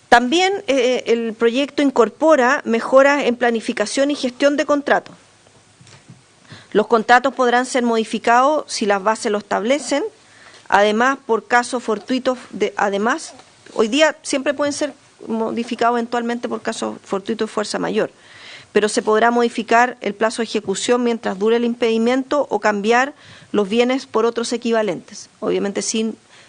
También el proyecto incorpora mejoras en planificación y gestión de contratos. Los contratos podrán ser modificados si las bases lo establecen, además por casos fortuitos, hoy día siempre pueden ser modificados eventualmente por casos fortuitos de fuerza mayor, pero se podrá modificar el plazo de ejecución mientras dure el impedimento o cambiar los bienes por otros equivalentes, obviamente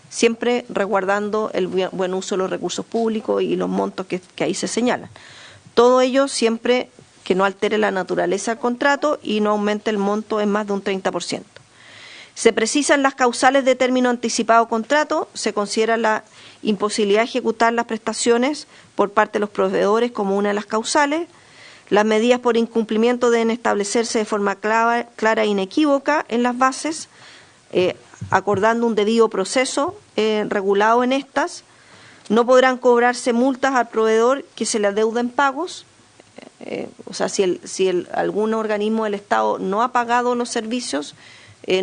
siempre resguardando el buen uso de los recursos públicos y los montos que ahí se señalan. Todo ello siempre que no altere la naturaleza del contrato y no aumente el monto en más de un 30%. Se precisan las causales de término anticipado de contrato, se considera la imposibilidad de ejecutar las prestaciones por parte de los proveedores como una de las causales. Las medidas por incumplimiento deben establecerse de forma clara e inequívoca en las bases, acordando un debido proceso regulado en estas. No podrán cobrarse multas al proveedor que se le adeuden pagos. O sea, si algún organismo del Estado no ha pagado los servicios,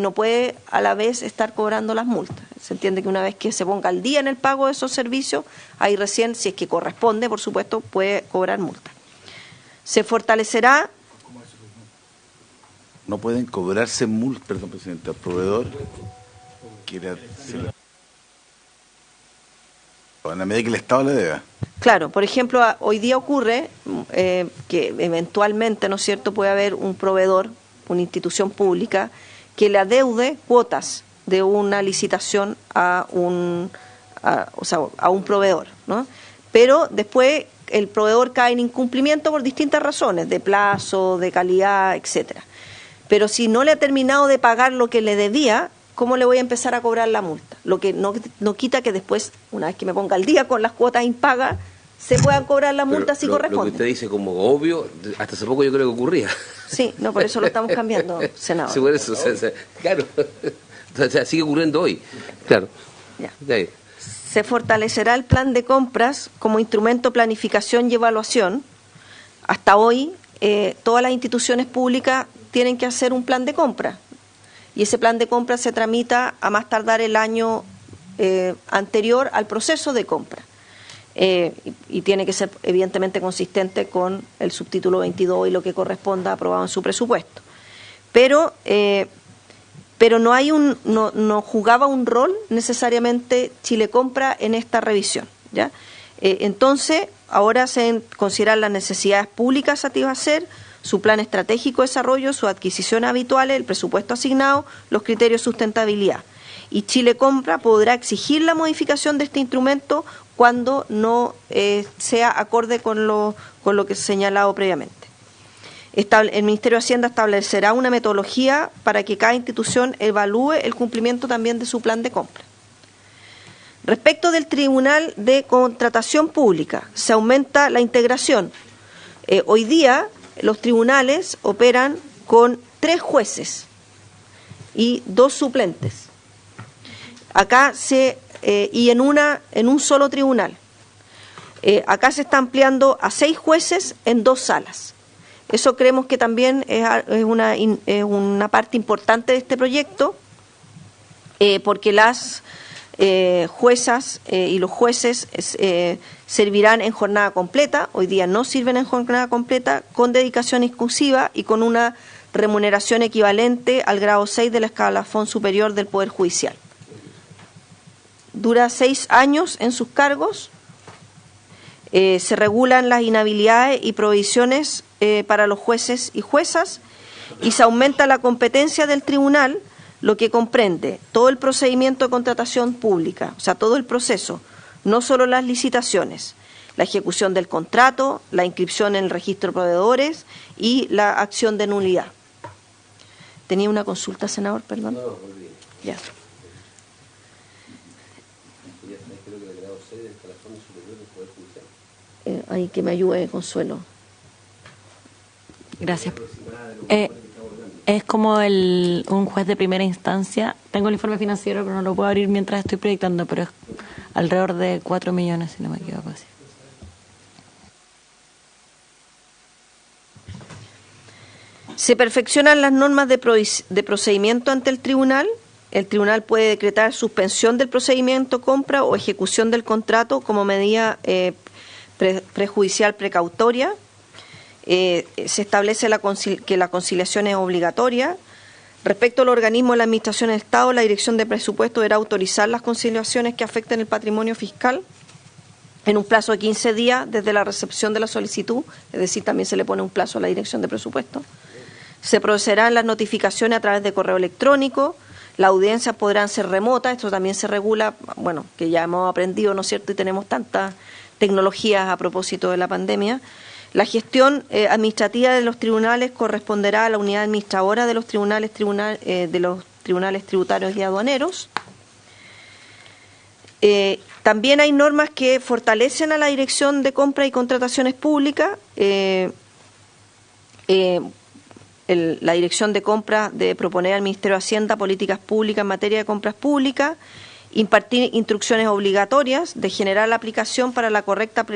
no puede a la vez estar cobrando las multas. Se entiende que una vez que se ponga al día en el pago de esos servicios, ahí recién, si es que corresponde, por supuesto, puede cobrar multa. Se fortalecerá... No pueden cobrarse multas, perdón, presidente, al proveedor en la medida que el Estado le deba. Claro, por ejemplo, hoy día ocurre que eventualmente, ¿no es cierto?, puede haber un proveedor, una institución pública, que le adeude cuotas de una licitación a un proveedor, ¿no? Pero después el proveedor cae en incumplimiento por distintas razones, de plazo, de calidad, etcétera. Pero si no le ha terminado de pagar lo que le debía, ¿cómo le voy a empezar a cobrar la multa? Lo que no quita que después, una vez que me ponga al día con las cuotas impagas, se puedan cobrar las multas si corresponde. Lo que usted dice como obvio, hasta hace poco yo creo que ocurría. Sí, no, por eso lo estamos cambiando, senador. Sí, por eso, claro. O sea, sigue ocurriendo hoy. Claro. Ya. Se fortalecerá el plan de compras como instrumento de planificación y evaluación. Hasta hoy, todas las instituciones públicas tienen que hacer un plan de compra. Y ese plan de compra se tramita a más tardar el año anterior al proceso de compra. Y tiene que ser evidentemente consistente con el subtítulo 22 y lo que corresponda aprobado en su presupuesto. Pero no jugaba un rol necesariamente Chile Compra en esta revisión, ¿ya? Entonces, ahora se consideran las necesidades públicas a satisfacer, su plan estratégico de desarrollo, sus adquisiciones habituales, el presupuesto asignado, los criterios de sustentabilidad. y Chile Compra podrá exigir la modificación de este instrumento cuando no sea acorde con lo que se ha señalado previamente. El Ministerio de Hacienda establecerá una metodología para que cada institución evalúe el cumplimiento también de su plan de compra. Respecto del Tribunal de Contratación Pública, se aumenta la integración. Hoy día los tribunales operan con 3 jueces y 2 suplentes. Acá y en un solo tribunal. Acá se está ampliando a 6 jueces en 2 salas. Eso creemos que también es una parte importante de este proyecto, porque las juezas y los jueces servirán en jornada completa. Hoy día no sirven en jornada completa, con dedicación exclusiva y con una remuneración equivalente al grado 6 del escalafón superior del Poder Judicial. Dura 6 años en sus cargos. Se regulan las inhabilidades y prohibiciones para los jueces y juezas, y se aumenta la competencia del tribunal, lo que comprende todo el procedimiento de contratación pública, o sea, todo el proceso, no solo las licitaciones, la ejecución del contrato, la inscripción en el registro de proveedores y la acción de nulidad. ¿Tenía una consulta, senador? Perdón. No, ya. Ahí que me ayude, Consuelo. Gracias. Es como un juez de primera instancia. Tengo el informe financiero, pero no lo puedo abrir mientras estoy proyectando, pero es alrededor de 4 millones, si no me equivoco. Así. Se perfeccionan las normas de procedimiento ante el tribunal. El tribunal puede decretar suspensión del procedimiento, compra o ejecución del contrato como medida prejudicial precautoria. Se establece que la conciliación es obligatoria. Respecto al organismo de la Administración del Estado, la Dirección de Presupuesto deberá autorizar las conciliaciones que afecten el patrimonio fiscal en un plazo de 15 días desde la recepción de la solicitud, es decir, también se le pone un plazo a la Dirección de Presupuesto. Se procederán las notificaciones a través de correo electrónico. Las audiencias podrán ser remotas, esto también se regula, bueno, que ya hemos aprendido, ¿no es cierto?, y tenemos tantas tecnologías a propósito de la pandemia. La gestión administrativa de los tribunales corresponderá a la unidad administradora de los tribunales tributarios y aduaneros. También hay normas que fortalecen a la Dirección de Compra y Contrataciones Públicas. La Dirección de Compra debe proponer al Ministerio de Hacienda políticas públicas en materia de compras públicas, impartir instrucciones obligatorias de generar la aplicación para la correcta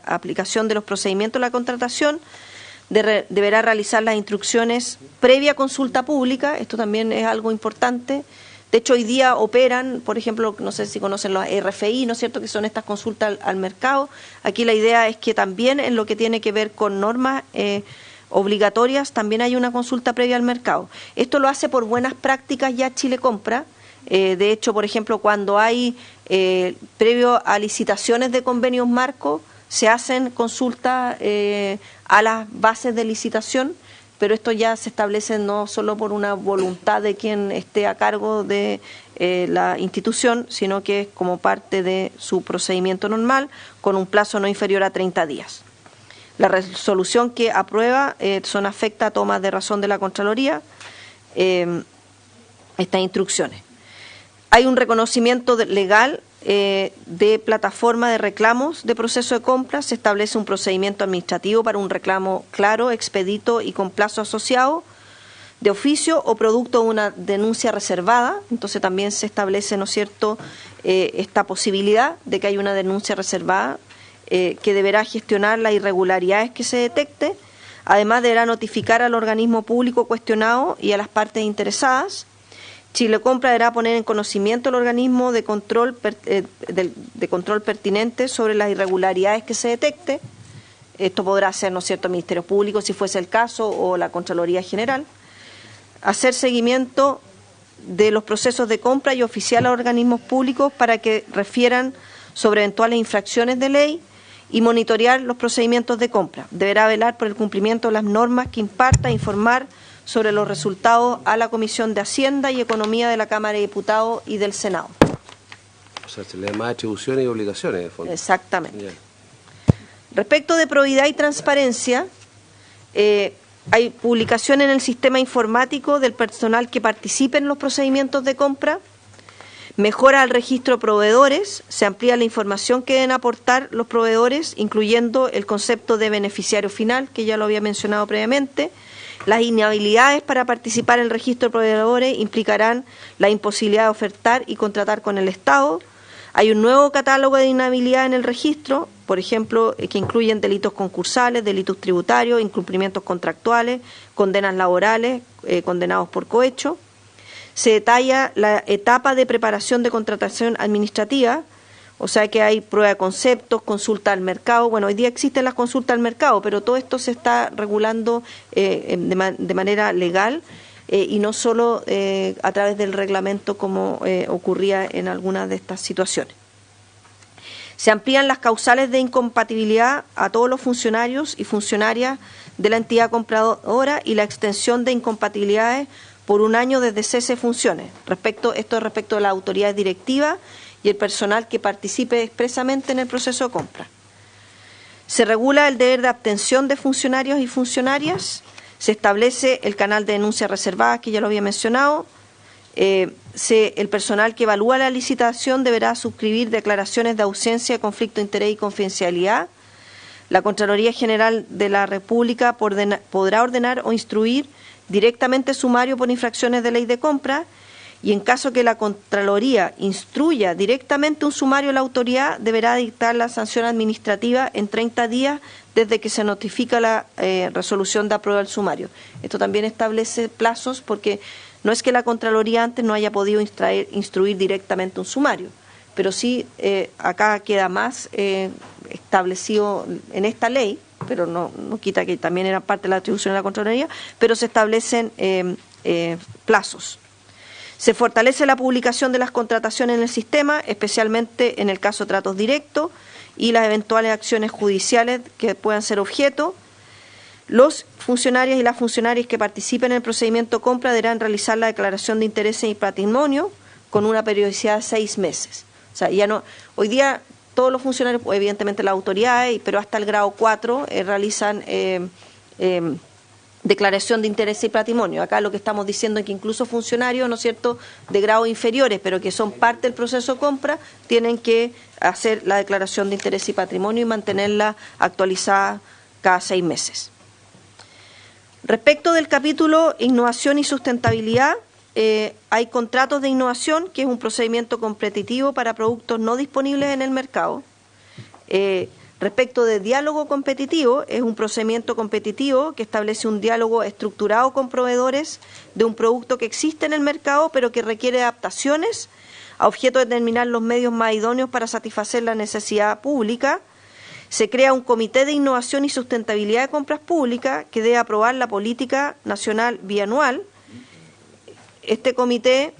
aplicación de los procedimientos de la contratación, deberá realizar las instrucciones previa consulta pública, esto también es algo importante. De hecho, hoy día operan, por ejemplo, no sé si conocen los RFI, ¿no es cierto?, que son estas consultas al mercado. Aquí la idea es que también en lo que tiene que ver con normas obligatorias, también hay una consulta previa al mercado. Esto lo hace por buenas prácticas ya Chile Compra. De hecho, por ejemplo, cuando hay previo a licitaciones de convenios marco, se hacen consultas a las bases de licitación, pero esto ya se establece no solo por una voluntad de quien esté a cargo de la institución, sino que es como parte de su procedimiento normal, con un plazo no inferior a 30 días. La resolución que aprueba son afecta a tomas de razón de la Contraloría estas instrucciones. Hay un reconocimiento legal de plataforma de reclamos de proceso de compra. Se establece un procedimiento administrativo para un reclamo claro, expedito y con plazo asociado, de oficio o producto de una denuncia reservada. Entonces también se establece, ¿no es cierto?, esta posibilidad de que haya una denuncia reservada que deberá gestionar las irregularidades que se detecte. Además, deberá notificar al organismo público cuestionado y a las partes interesadas. Chile Compra deberá poner en conocimiento al organismo de control pertinente sobre las irregularidades que se detecte. Esto podrá ser, ¿no es cierto?, el Ministerio Público, si fuese el caso, o la Contraloría General. Hacer seguimiento de los procesos de compra y oficiar a organismos públicos para que refieran sobre eventuales infracciones de ley y monitorear los procedimientos de compra. Deberá velar por el cumplimiento de las normas que imparta e informar sobre los resultados a la Comisión de Hacienda y Economía de la Cámara de Diputados y del Senado. O sea, se le da más atribuciones y obligaciones, en el fondo. Exactamente. Ya. Respecto de probidad y transparencia, hay publicación en el sistema informático del personal que participe en los procedimientos de compra, mejora el registro de proveedores, se amplía la información que deben aportar los proveedores, incluyendo el concepto de beneficiario final, que ya lo había mencionado previamente. Las inhabilidades para participar en el registro de proveedores implicarán la imposibilidad de ofertar y contratar con el Estado. Hay un nuevo catálogo de inhabilidad en el registro, por ejemplo, que incluyen delitos concursales, delitos tributarios, incumplimientos contractuales, condenas laborales, condenados por cohecho. Se detalla la etapa de preparación de contratación administrativa, o sea que hay prueba de conceptos, consulta al mercado. Bueno, hoy día existen las consultas al mercado, pero todo esto se está regulando de manera legal y no solo a través del reglamento como ocurría en algunas de estas situaciones. Se amplían las causales de incompatibilidad a todos los funcionarios y funcionarias de la entidad compradora y la extensión de incompatibilidades por un año desde cese de funciones. Respecto de la autoridad directiva y el personal que participe expresamente en el proceso de compra. Se regula el deber de abstención de funcionarios y funcionarias. Se establece el canal de denuncia reservada, que ya lo había mencionado. El personal que evalúa la licitación deberá suscribir declaraciones de ausencia de conflicto de interés y confidencialidad. La Contraloría General de la República podrá ordenar o instruir directamente sumario por infracciones de ley de compra, y en caso que la Contraloría instruya directamente un sumario a la autoridad, deberá dictar la sanción administrativa en 30 días desde que se notifica la resolución de aprueba del sumario. Esto también establece plazos, porque no es que la Contraloría antes no haya podido instruir directamente un sumario, pero sí acá queda más establecido en esta ley, pero no quita que también era parte de la atribución de la Contraloría, pero se establecen plazos. Se fortalece la publicación de las contrataciones en el sistema, especialmente en el caso de tratos directos y las eventuales acciones judiciales que puedan ser objeto. Los funcionarios y las funcionarias que participen en el procedimiento de compra deberán realizar la declaración de intereses y patrimonio con una periodicidad de 6 meses. O sea, ya no, hoy día todos los funcionarios, evidentemente las autoridades, pero hasta el grado 4 realizan declaración de interés y patrimonio. Acá lo que estamos diciendo es que incluso funcionarios, ¿no es cierto?, de grados inferiores, pero que son parte del proceso de compra, tienen que hacer la declaración de interés y patrimonio y mantenerla actualizada cada 6 meses. Respecto del capítulo innovación y sustentabilidad, hay contratos de innovación, que es un procedimiento competitivo para productos no disponibles en el mercado. Respecto de diálogo competitivo, es un procedimiento competitivo que establece un diálogo estructurado con proveedores de un producto que existe en el mercado, pero que requiere adaptaciones a objeto de determinar los medios más idóneos para satisfacer la necesidad pública. Se crea un comité de innovación y sustentabilidad de compras públicas que debe aprobar la política nacional bianual. Este comité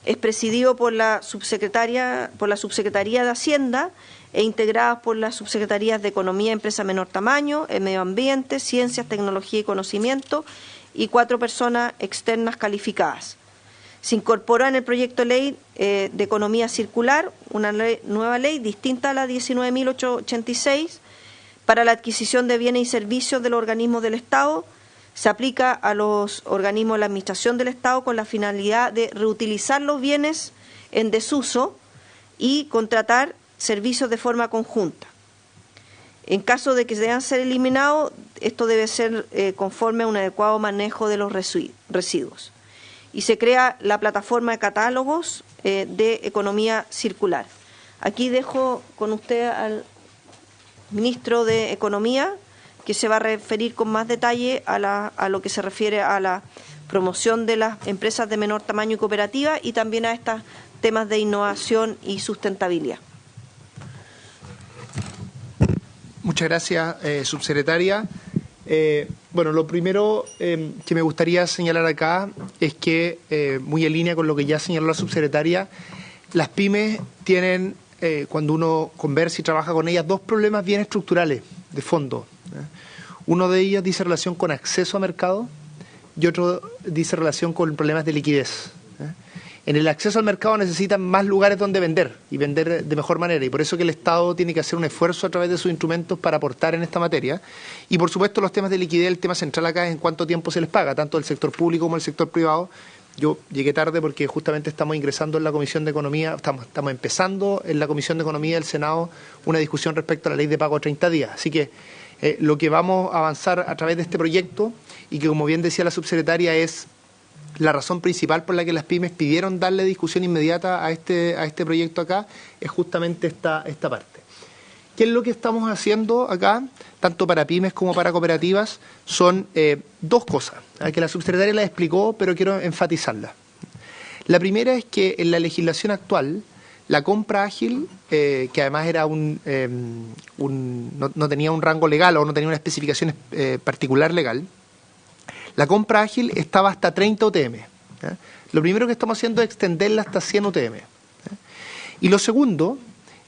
es presidido por la Subsecretaría de Hacienda e integradas por las subsecretarías de Economía, Empresa Menor Tamaño, Medio Ambiente, Ciencias, Tecnología y Conocimiento, y 4 personas externas calificadas. Se incorporó en el proyecto de ley de Economía Circular una nueva ley distinta a la 19.886 para la adquisición de bienes y servicios de los organismos del Estado. Se aplica a los organismos de la Administración del Estado con la finalidad de reutilizar los bienes en desuso y contratar servicios de forma conjunta. En caso de que deban ser eliminados, esto debe ser conforme a un adecuado manejo de los residuos. Y se crea la plataforma de catálogos de economía circular. Aquí dejo con usted al ministro de Economía, que se va a referir con más detalle a lo que se refiere a la promoción de las empresas de menor tamaño y cooperativa, y también a estos temas de innovación y sustentabilidad. Muchas gracias, subsecretaria. Bueno, lo primero que me gustaría señalar acá es que, muy en línea con lo que ya señaló la subsecretaria, las pymes tienen, cuando uno conversa y trabaja con ellas, 2 problemas bien estructurales de fondo. Uno de ellos dice relación con acceso a mercado y otro dice relación con problemas de liquidez. En el acceso al mercado necesitan más lugares donde vender y vender de mejor manera, y por eso que el Estado tiene que hacer un esfuerzo a través de sus instrumentos para aportar en esta materia. Y por supuesto los temas de liquidez, el tema central acá es en cuánto tiempo se les paga, tanto del sector público como del sector privado. Yo llegué tarde porque justamente estamos ingresando en la Comisión de Economía, estamos empezando en la Comisión de Economía del Senado una discusión respecto a la ley de pago a 30 días. Así que lo que vamos a avanzar a través de este proyecto, y que como bien decía la subsecretaria, es la razón principal por la que las pymes pidieron darle discusión inmediata a este proyecto acá, es justamente esta parte. ¿Qué es lo que estamos haciendo acá, tanto para pymes como para cooperativas? Son dos cosas, que la subsecretaria las explicó, pero quiero enfatizarlas. La primera es que en la legislación actual, la compra ágil, que además era no tenía un rango legal o no tenía una especificación particular legal, la compra ágil estaba hasta 30 UTM. Lo primero que estamos haciendo es extenderla hasta 100 UTM. Y lo segundo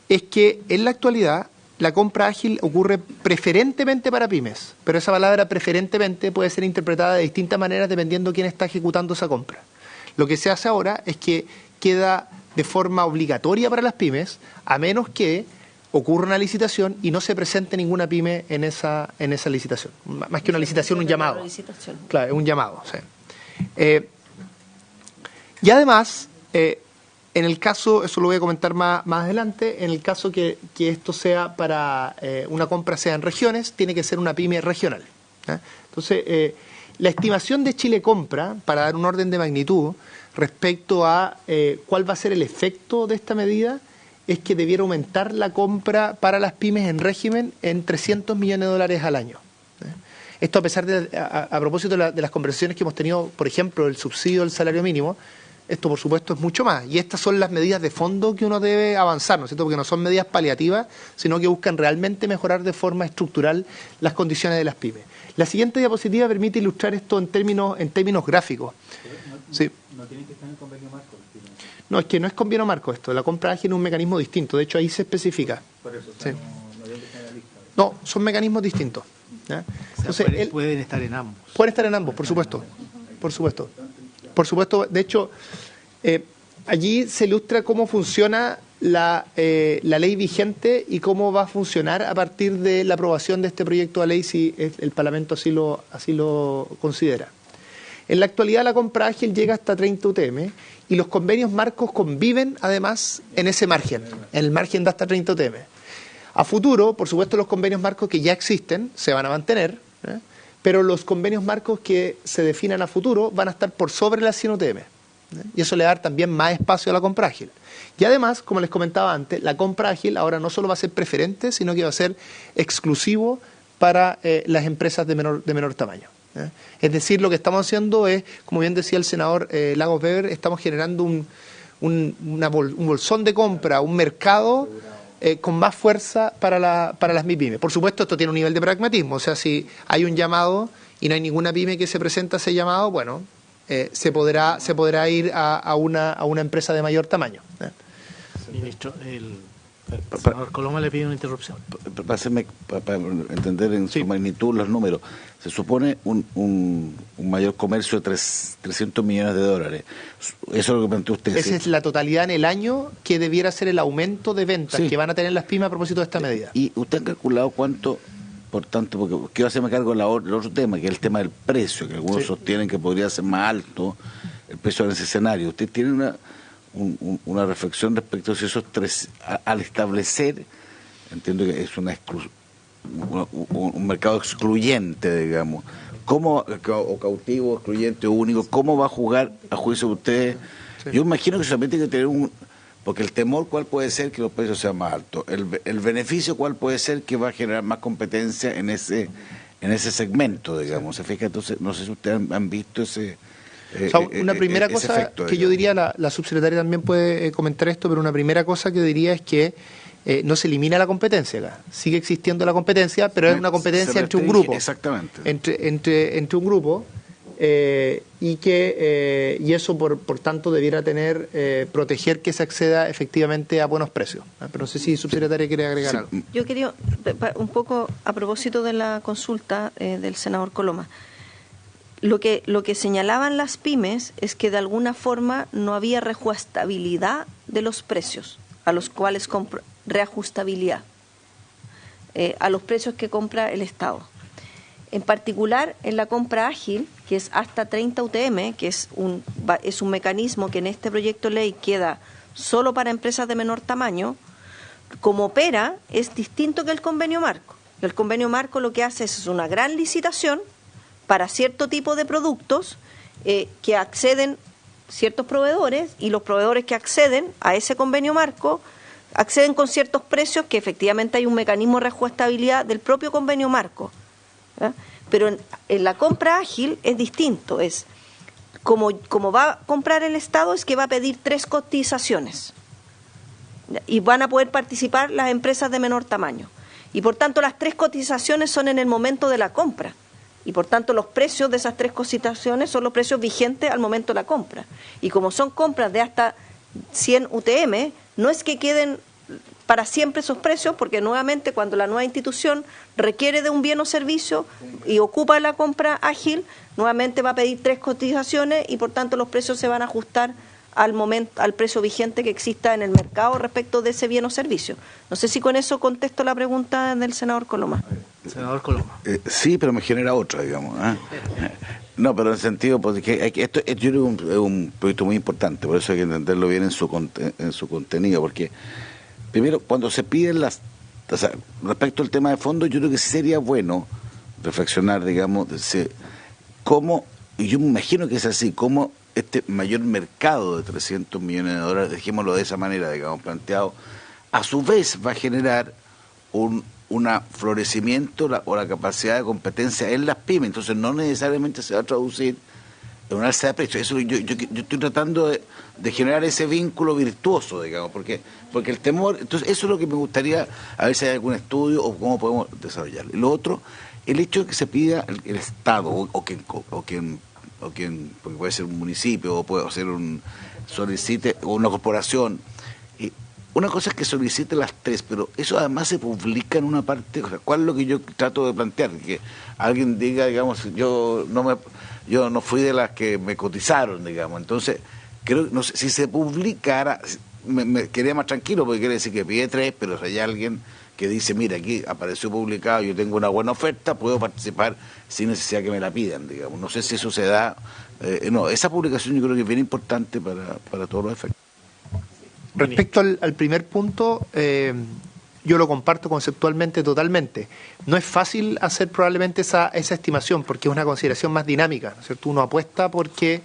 es que en la actualidad la compra ágil ocurre preferentemente para pymes, pero esa palabra preferentemente puede ser interpretada de distintas maneras dependiendo de quién está ejecutando esa compra. Lo que se hace ahora es que queda de forma obligatoria para las pymes, a menos que ocurra una licitación y no se presente ninguna pyme en esa licitación. Más que una licitación, un llamado. Claro, es un llamado. Sí. Y además, en el caso, eso lo voy a comentar más adelante, en el caso que esto sea para una compra sea en regiones, tiene que ser una pyme regional. Entonces, la estimación de Chile Compra, para dar un orden de magnitud respecto a cuál va a ser el efecto de esta medida, es que debiera aumentar la compra para las pymes en régimen en $300 millones al año. Esto a pesar de, a propósito de las conversaciones que hemos tenido, por ejemplo, el subsidio del salario mínimo, esto por supuesto es mucho más. Y estas son las medidas de fondo que uno debe avanzar, ¿no es cierto? Porque no son medidas paliativas, sino que buscan realmente mejorar de forma estructural las condiciones de las pymes. La siguiente diapositiva permite ilustrar esto en términos gráficos. Sí. No tiene que estar en convenio marco. No, es que no es convenio marco esto. La compra ágil es un mecanismo distinto. De hecho, ahí se especifica. Por eso, o sea, sí. No, son mecanismos distintos. ¿Ya? Entonces, pueden estar en ambos. Pueden estar en ambos, por supuesto. Por supuesto. Por supuesto. De hecho, allí se ilustra cómo funciona la ley vigente y cómo va a funcionar a partir de la aprobación de este proyecto de ley, si el Parlamento así lo considera. En la actualidad la compra ágil llega hasta 30 UTM y los convenios marcos conviven además en ese margen, en el margen de hasta 30 UTM. A futuro, por supuesto, los convenios marcos que ya existen se van a mantener, pero los convenios marcos que se definan a futuro van a estar por sobre las 100 UTM. Y eso le va a dar también más espacio a la compra ágil. Y además, como les comentaba antes, la compra ágil ahora no solo va a ser preferente, sino que va a ser exclusivo para las empresas de menor tamaño. Es decir, lo que estamos haciendo es, como bien decía el senador Lagos Weber, estamos generando un bolsón de compra, un mercado con más fuerza para las MIPYME. Por supuesto, esto tiene un nivel de pragmatismo, o sea, si hay un llamado y no hay ninguna pyme que se presenta a ese llamado, bueno, se podrá ir a una empresa de mayor tamaño. Ministro, el senador Coloma le pide una interrupción. Para entender en su magnitud los números, se supone un mayor comercio de $300 millones. Eso es lo que planteó usted. Esa es la totalidad en el año que debiera ser el aumento de ventas que van a tener las pymes a propósito de esta medida. ¿Y usted ha calculado cuánto, por tanto, porque quiero hacerme cargo del otro tema, que es el tema del precio, que algunos sostienen que podría ser más alto el precio en ese escenario? ¿Usted tiene una reflexión respecto a si esos tres, al establecer, entiendo que es un mercado excluyente, digamos, o cautivo, excluyente o único, cómo va a jugar a juicio de ustedes? Yo imagino que solamente hay que tener porque el temor, ¿cuál puede ser? Que los precios sean más altos. El beneficio, ¿cuál puede ser? Que va a generar más competencia en ese segmento, digamos. ¿Se fija? Entonces, no sé si ustedes han visto ese... O sea, una primera cosa efecto, que yo diría, la subsecretaria también puede comentar esto, pero una primera cosa que diría es que no se elimina la competencia acá. Sigue existiendo la competencia, pero es una competencia entre un grupo. Exactamente. Entre un grupo y eso, por tanto, debiera proteger que se acceda efectivamente a buenos precios. Pero no sé si subsecretaria quiere agregar algo. Yo quería, un poco a propósito de la consulta del senador Coloma. lo que señalaban las pymes es que de alguna forma no había reajustabilidad de los precios a los cuales reajustabilidad a los precios que compra el Estado. En particular, en la compra ágil, que es hasta 30 UTM, que es un mecanismo que en este proyecto de ley queda solo para empresas de menor tamaño, como opera es distinto que el convenio marco. El convenio marco lo que hace es una gran licitación para cierto tipo de productos que acceden ciertos proveedores, y los proveedores que acceden a ese convenio marco acceden con ciertos precios que efectivamente hay un mecanismo de reajustabilidad del propio convenio marco. ¿Eh? Pero en la compra ágil es distinto, es como va a comprar el Estado, es que va a pedir 3 cotizaciones y van a poder participar las empresas de menor tamaño, y por tanto las 3 cotizaciones son en el momento de la compra, y por tanto los precios de esas 3 cotizaciones son los precios vigentes al momento de la compra, y como son compras de hasta 100 UTM, no es que queden para siempre esos precios, porque nuevamente cuando la nueva institución requiere de un bien o servicio y ocupa la compra ágil, nuevamente va a pedir 3 cotizaciones y por tanto los precios se van a ajustar al precio vigente que exista en el mercado respecto de ese bien o servicio. No sé si con eso contesto la pregunta del senador Coloma. Senador Coloma. Sí, pero me genera otra, digamos. No, pero en el sentido, porque esto yo creo que es un proyecto muy importante, por eso hay que entenderlo bien en su contenido, porque primero, cuando se piden respecto al tema de fondo, yo creo que sería bueno reflexionar, digamos, cómo, y yo me imagino que es así, cómo este mayor mercado de 300 millones de dólares, dejémoslo de esa manera, digamos, planteado, a su vez va a generar un florecimiento o la capacidad de competencia en las pymes, entonces no necesariamente se va a traducir en un alza de precios. Eso yo estoy tratando de generar ese vínculo virtuoso, digamos, porque el temor, entonces eso es lo que me gustaría, a ver si hay algún estudio o cómo podemos desarrollarlo. Y lo otro, el hecho de que se pida el Estado o quien, porque puede ser un municipio o puede ser solicite o una corporación. Una cosa es que solicite las 3, pero eso además se publica en una parte. O sea, ¿cuál es lo que yo trato de plantear? Que alguien diga, digamos, yo no fui de las que me cotizaron, digamos. Entonces, creo, no sé, si se publicara, me quedaría más tranquilo, porque quiere decir que pide 3, pero si hay alguien que dice, mira, aquí apareció publicado, yo tengo una buena oferta, puedo participar sin necesidad que me la pidan, digamos. No sé si eso se da. No, esa publicación yo creo que es bien importante para todos los efectos. Respecto al primer punto, yo lo comparto conceptualmente totalmente. No es fácil hacer probablemente esa estimación, porque es una consideración más dinámica, ¿no es cierto? Uno apuesta porque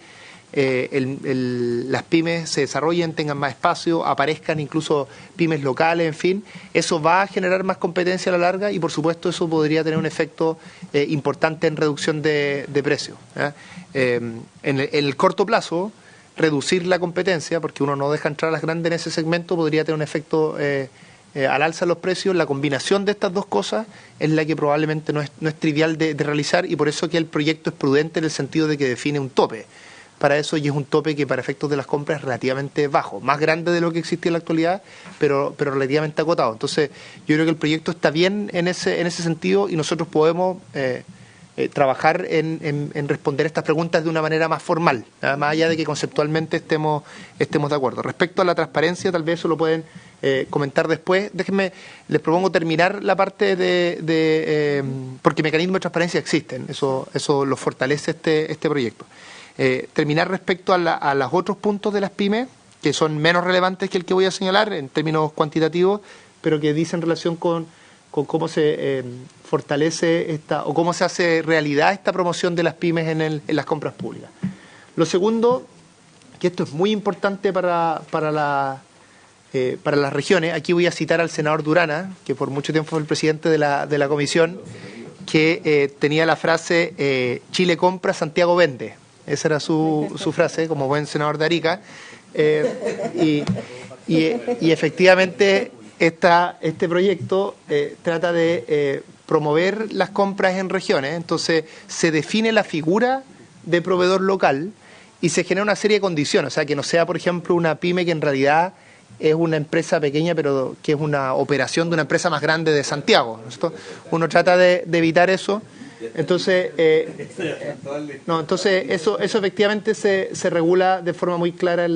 las pymes se desarrollen, tengan más espacio, aparezcan incluso pymes locales, en fin. Eso va a generar más competencia a la larga y, por supuesto, eso podría tener un efecto importante en reducción de precios. En el corto plazo, reducir la competencia, porque uno no deja entrar a las grandes en ese segmento, podría tener un efecto al alza de los precios. La combinación de estas dos cosas es la que probablemente no es trivial de realizar, y por eso que el proyecto es prudente en el sentido de que define un tope para eso, y es un tope que para efectos de las compras es relativamente bajo, más grande de lo que existía en la actualidad, pero relativamente acotado. Entonces yo creo que el proyecto está bien en ese sentido, y nosotros podemos trabajar en responder estas preguntas de una manera más formal, más allá de que conceptualmente estemos de acuerdo. Respecto a la transparencia, tal vez eso lo pueden comentar después. Déjenme, les propongo terminar la parte porque mecanismos de transparencia existen, eso lo fortalece este proyecto. Terminar respecto a los otros puntos de las pymes, que son menos relevantes que el que voy a señalar en términos cuantitativos, pero que dicen relación con cómo se fortalece o cómo se hace realidad esta promoción de las pymes en las compras públicas. Lo segundo, que esto es muy importante para las regiones, aquí voy a citar al senador Durana, que por mucho tiempo fue el presidente de la comisión, que tenía la frase Chile compra, Santiago vende. Esa era su frase, como buen senador de Arica. Y efectivamente este proyecto trata de promover las compras en regiones. Entonces se define la figura de proveedor local y se genera una serie de condiciones. O sea, que no sea, por ejemplo, una pyme que en realidad es una empresa pequeña, pero que es una operación de una empresa más grande de Santiago, ¿no? Uno trata de evitar eso. Entonces, entonces eso efectivamente se regula de forma muy clara en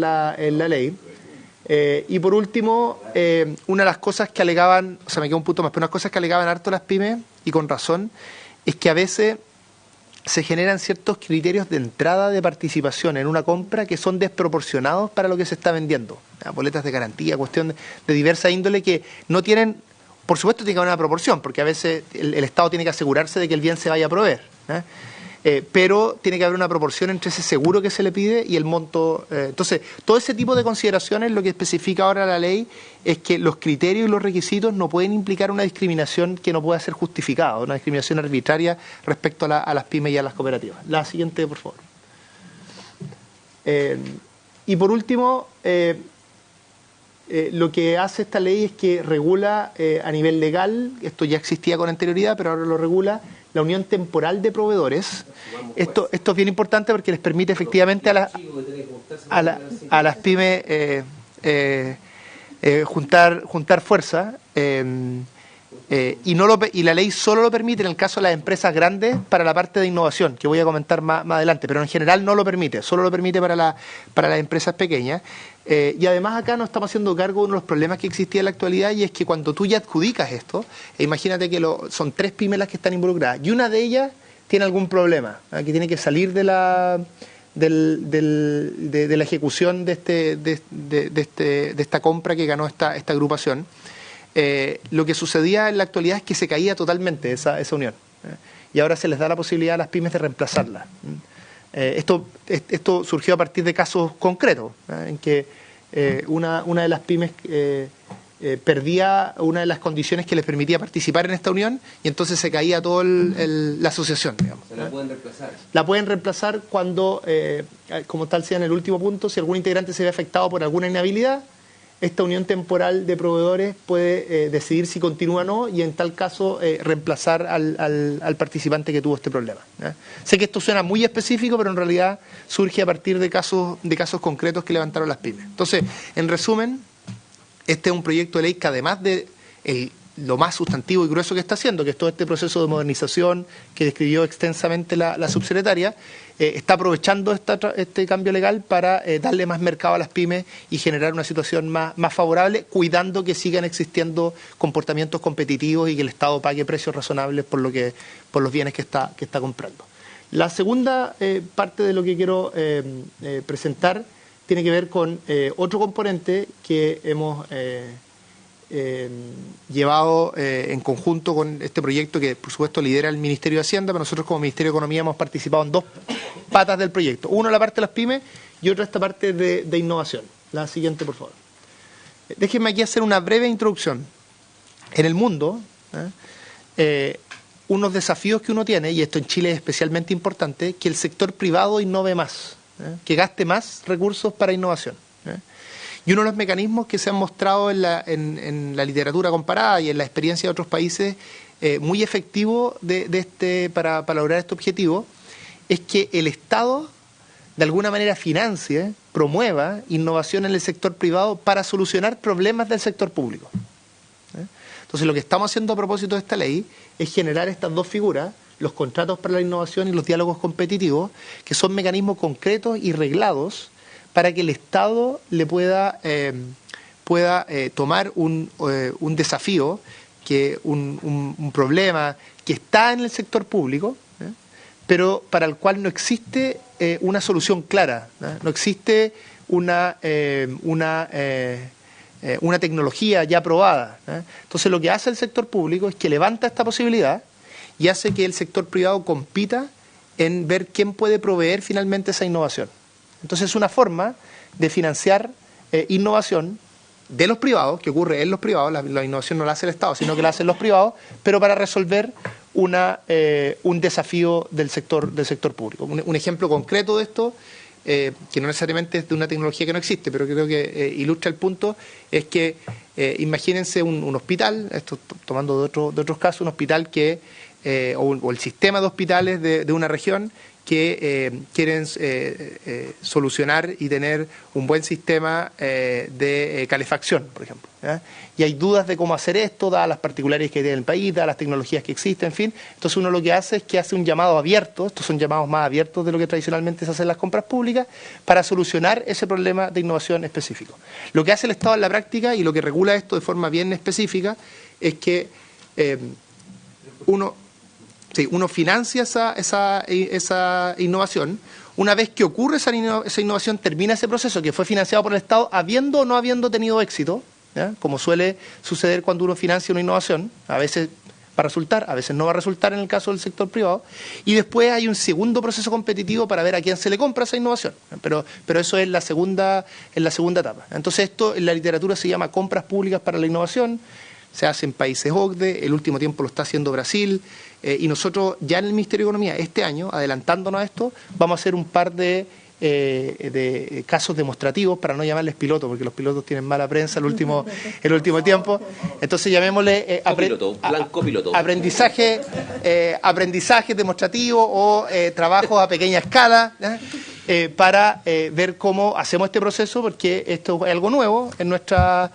la ley. Y por último, una de las cosas que alegaban, o sea, me queda un punto más, pero unas cosas que alegaban harto las pymes, y con razón, es que a veces se generan ciertos criterios de entrada de participación en una compra que son desproporcionados para lo que se está vendiendo. Boletas de garantía, cuestión de diversa índole que no tienen, por supuesto tiene que haber una proporción, porque a veces el Estado tiene que asegurarse de que el bien se vaya a proveer, pero tiene que haber una proporción entre ese seguro que se le pide y el monto. Entonces, todo ese tipo de consideraciones, lo que especifica ahora la ley es que los criterios y los requisitos no pueden implicar una discriminación que no pueda ser justificada, una discriminación arbitraria respecto a las pymes y a las cooperativas. La siguiente, por favor. Y por último, lo que hace esta ley es que regula a nivel legal, esto ya existía con anterioridad, pero ahora lo regula, la unión temporal de proveedores. Esto es bien importante porque les permite efectivamente a las pymes juntar fuerza, y la ley solo lo permite en el caso de las empresas grandes para la parte de innovación, que voy a comentar más adelante, pero en general no lo permite, solo lo permite para las empresas pequeñas. Y además acá nos estamos haciendo cargo de uno de los problemas que existía en la actualidad, y es que cuando tú ya adjudicas esto, imagínate que son 3 pymes las que están involucradas, y una de ellas tiene algún problema, que tiene que salir de la ejecución de esta compra que ganó esta agrupación. Lo que sucedía en la actualidad es que se caía totalmente esa unión, y ahora se les da la posibilidad a las pymes de reemplazarla. Esto surgió a partir de casos concretos, en que una de las pymes perdía una de las condiciones que les permitía participar en esta unión, y entonces se caía toda la asociación, digamos. ¿Se la pueden reemplazar? La pueden reemplazar cuando, como tal sea en el último punto, si algún integrante se ve afectado por alguna inhabilidad, esta unión temporal de proveedores puede decidir si continúa o no, y en tal caso reemplazar al participante que tuvo este problema. Sé que esto suena muy específico, pero en realidad surge a partir de casos concretos que levantaron las pymes. Entonces, en resumen, este es un proyecto de ley que, además de lo más sustantivo y grueso que está haciendo, que es todo este proceso de modernización que describió extensamente la subsecretaria, está aprovechando este cambio legal para darle más mercado a las pymes y generar una situación más favorable, cuidando que sigan existiendo comportamientos competitivos y que el Estado pague precios razonables por los bienes que está comprando. La segunda parte de lo que quiero presentar tiene que ver con otro componente que hemos llevado en conjunto con este proyecto, que por supuesto lidera el Ministerio de Hacienda, pero nosotros como Ministerio de Economía hemos participado en 2 patas del proyecto. Uno, la parte de las pymes, y otra, esta parte de innovación. La siguiente, por favor. Déjenme aquí hacer una breve introducción. En el mundo, unos desafíos que uno tiene, y esto en Chile es especialmente importante, que el sector privado innove más, que gaste más recursos para innovación. Y uno de los mecanismos que se han mostrado en la literatura comparada y en la experiencia de otros países muy efectivo para lograr este objetivo es que el Estado de alguna manera financie, promueva innovación en el sector privado para solucionar problemas del sector público. Entonces, lo que estamos haciendo a propósito de esta ley es generar estas 2 figuras, los contratos para la innovación y los diálogos competitivos, que son mecanismos concretos y reglados para que el Estado le pueda tomar un desafío, un problema que está en el sector público, pero para el cual no existe una solución clara, no existe una tecnología ya probada. Entonces, lo que hace el sector público es que levanta esta posibilidad y hace que el sector privado compita en ver quién puede proveer finalmente esa innovación. Entonces, es una forma de financiar innovación de los privados, que ocurre en los privados, la innovación no la hace el Estado, sino que la hacen los privados, pero para resolver un desafío del sector público. Un ejemplo concreto de esto, que no necesariamente es de una tecnología que no existe, pero creo que ilustra el punto, es que imagínense un hospital, esto tomando de otros casos, un hospital o el sistema de hospitales de una región que quieren solucionar y tener un buen sistema de calefacción, por ejemplo, ¿ya? Y hay dudas de cómo hacer esto, dadas las particularidades que tiene el país, dadas las tecnologías que existen, en fin. Entonces uno lo que hace es que hace un llamado abierto, estos son llamados más abiertos de lo que tradicionalmente se hace en las compras públicas, para solucionar ese problema de innovación específico. Lo que hace el Estado en la práctica y lo que regula esto de forma bien específica es que uno financia esa innovación. Una vez que ocurre esa innovación, termina ese proceso que fue financiado por el Estado, habiendo o no habiendo tenido éxito, ¿ya? Como suele suceder cuando uno financia una innovación, a veces va a resultar, a veces no va a resultar en el caso del sector privado, y después hay un segundo proceso competitivo para ver a quién se le compra esa innovación, pero eso es la segunda etapa. Entonces esto en la literatura se llama compras públicas para la innovación, se hace en países OCDE, el último tiempo lo está haciendo Brasil, y nosotros ya en el Ministerio de Economía este año, adelantándonos a esto, vamos a hacer un par de casos demostrativos, para no llamarles pilotos, porque los pilotos tienen mala prensa el último tiempo. Entonces llamémosle aprendizaje demostrativo o trabajos a pequeña escala, para ver cómo hacemos este proceso, porque esto es algo nuevo en nuestra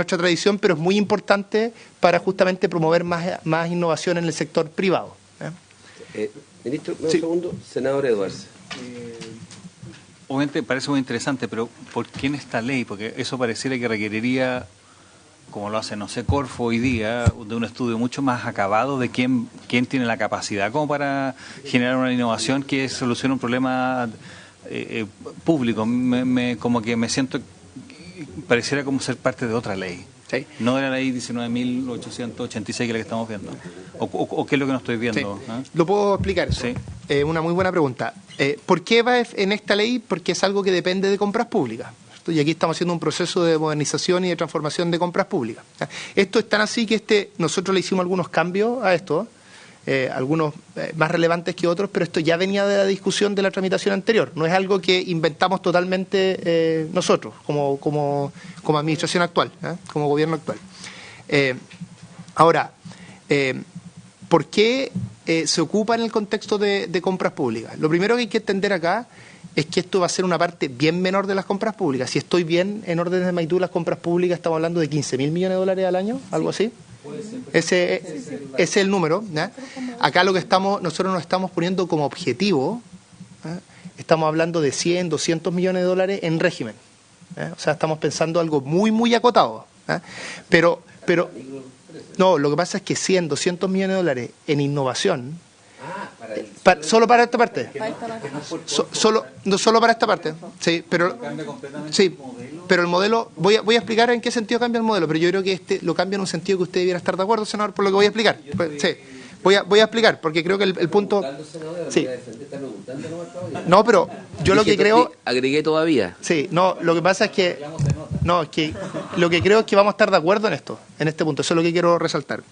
tradición, pero es muy importante para justamente promover más innovación en el sector privado. Ministro, un segundo. Senador Edwards. Obviamente parece muy interesante, pero ¿por qué en esta ley? Porque eso pareciera que requeriría, como lo hace, no sé, Corfo hoy día, de un estudio mucho más acabado de quién tiene la capacidad como para generar una innovación que solucione un problema público. Como que me siento, pareciera como ser parte de otra ley. Sí. No de la ley 19.886 que es la que estamos viendo. ¿O qué es lo que no estoy viendo? Sí. ¿Lo puedo explicar? Sí. Una muy buena pregunta. ¿Por qué va en esta ley? Porque es algo que depende de compras públicas. Y aquí estamos haciendo un proceso de modernización y de transformación de compras públicas. Esto es tan así que nosotros le hicimos algunos cambios a esto, algunos más relevantes que otros, pero esto ya venía de la discusión de la tramitación anterior. No es algo que inventamos totalmente nosotros, como administración actual, como gobierno actual. Ahora, ¿por qué se ocupa en el contexto de compras públicas? Lo primero que hay que entender acá es que esto va a ser una parte bien menor de las compras públicas. Si estoy bien en órdenes de magnitud, las compras públicas estamos hablando de 15.000 millones de dólares al año, algo así. Ese es el número, ¿ya? Acá nosotros nos estamos poniendo como objetivo, ¿ya? Estamos hablando de 100, 200 millones de dólares en régimen, ¿ya? O sea, estamos pensando algo muy, muy acotado, ¿ya? Pero no, lo que pasa es que 100, 200 millones de dólares en innovación, solo para esta parte. Solo para esta parte. Sí, pero el modelo, voy a explicar en qué sentido cambia el modelo, pero yo creo que lo cambia en un sentido que usted debiera estar de acuerdo, senador, por lo que voy a explicar. Sí. Voy a explicar, porque creo que el punto... Sí. No, pero yo lo que creo... Agregué todavía. Sí, no, lo que pasa es que... No, es que lo que creo es que vamos a estar de acuerdo en este punto. Eso es lo que quiero resaltar.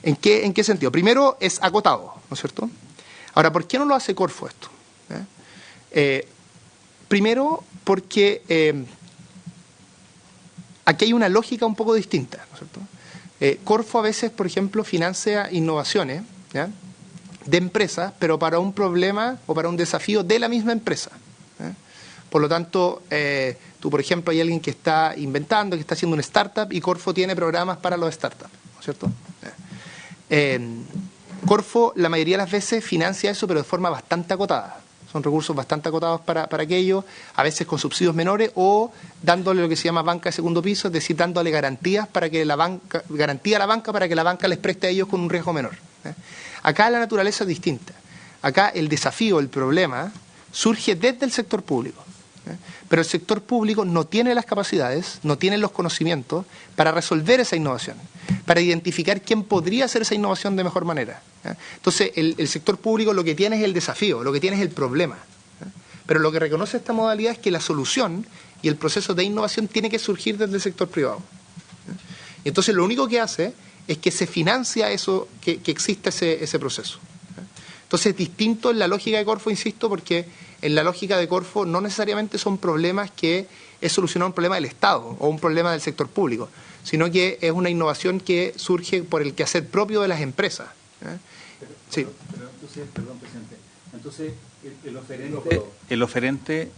¿En qué sentido? Primero, es acotado, ¿no es cierto? Ahora, ¿por qué no lo hace Corfo esto? Primero, porque aquí hay una lógica un poco distinta, ¿no es cierto? Corfo a veces, por ejemplo, financia innovaciones, ¿ya?, de empresas, pero para un problema o para un desafío de la misma empresa, ¿ya? Por lo tanto, tú, por ejemplo, hay alguien que está inventando, que está haciendo una startup, y Corfo tiene programas para los startups, ¿no es cierto? Corfo la mayoría de las veces financia eso, pero de forma bastante acotada. Son recursos bastante acotados para aquello, a veces con subsidios menores o dándole lo que se llama banca de segundo piso, es decir, dándole garantías garantía a la banca para que la banca les preste a ellos con un riesgo menor. Acá la naturaleza es distinta. Acá el desafío, el problema, surge desde el sector público. Pero el sector público no tiene las capacidades, no tiene los conocimientos para resolver esa innovación, para identificar quién podría hacer esa innovación de mejor manera. Entonces, el sector público lo que tiene es el desafío, lo que tiene es el problema. Pero lo que reconoce esta modalidad es que la solución y el proceso de innovación tiene que surgir desde el sector privado. Y entonces, lo único que hace es que se financia eso, que exista ese proceso. Entonces, es distinto en la lógica de Corfo, insisto, porque en la lógica de Corfo no necesariamente son problemas que es solucionar un problema del Estado o un problema del sector público, sino que es una innovación que surge por el quehacer propio de las empresas. Sí. Pero entonces, perdón, presidente, Entonces, el oferente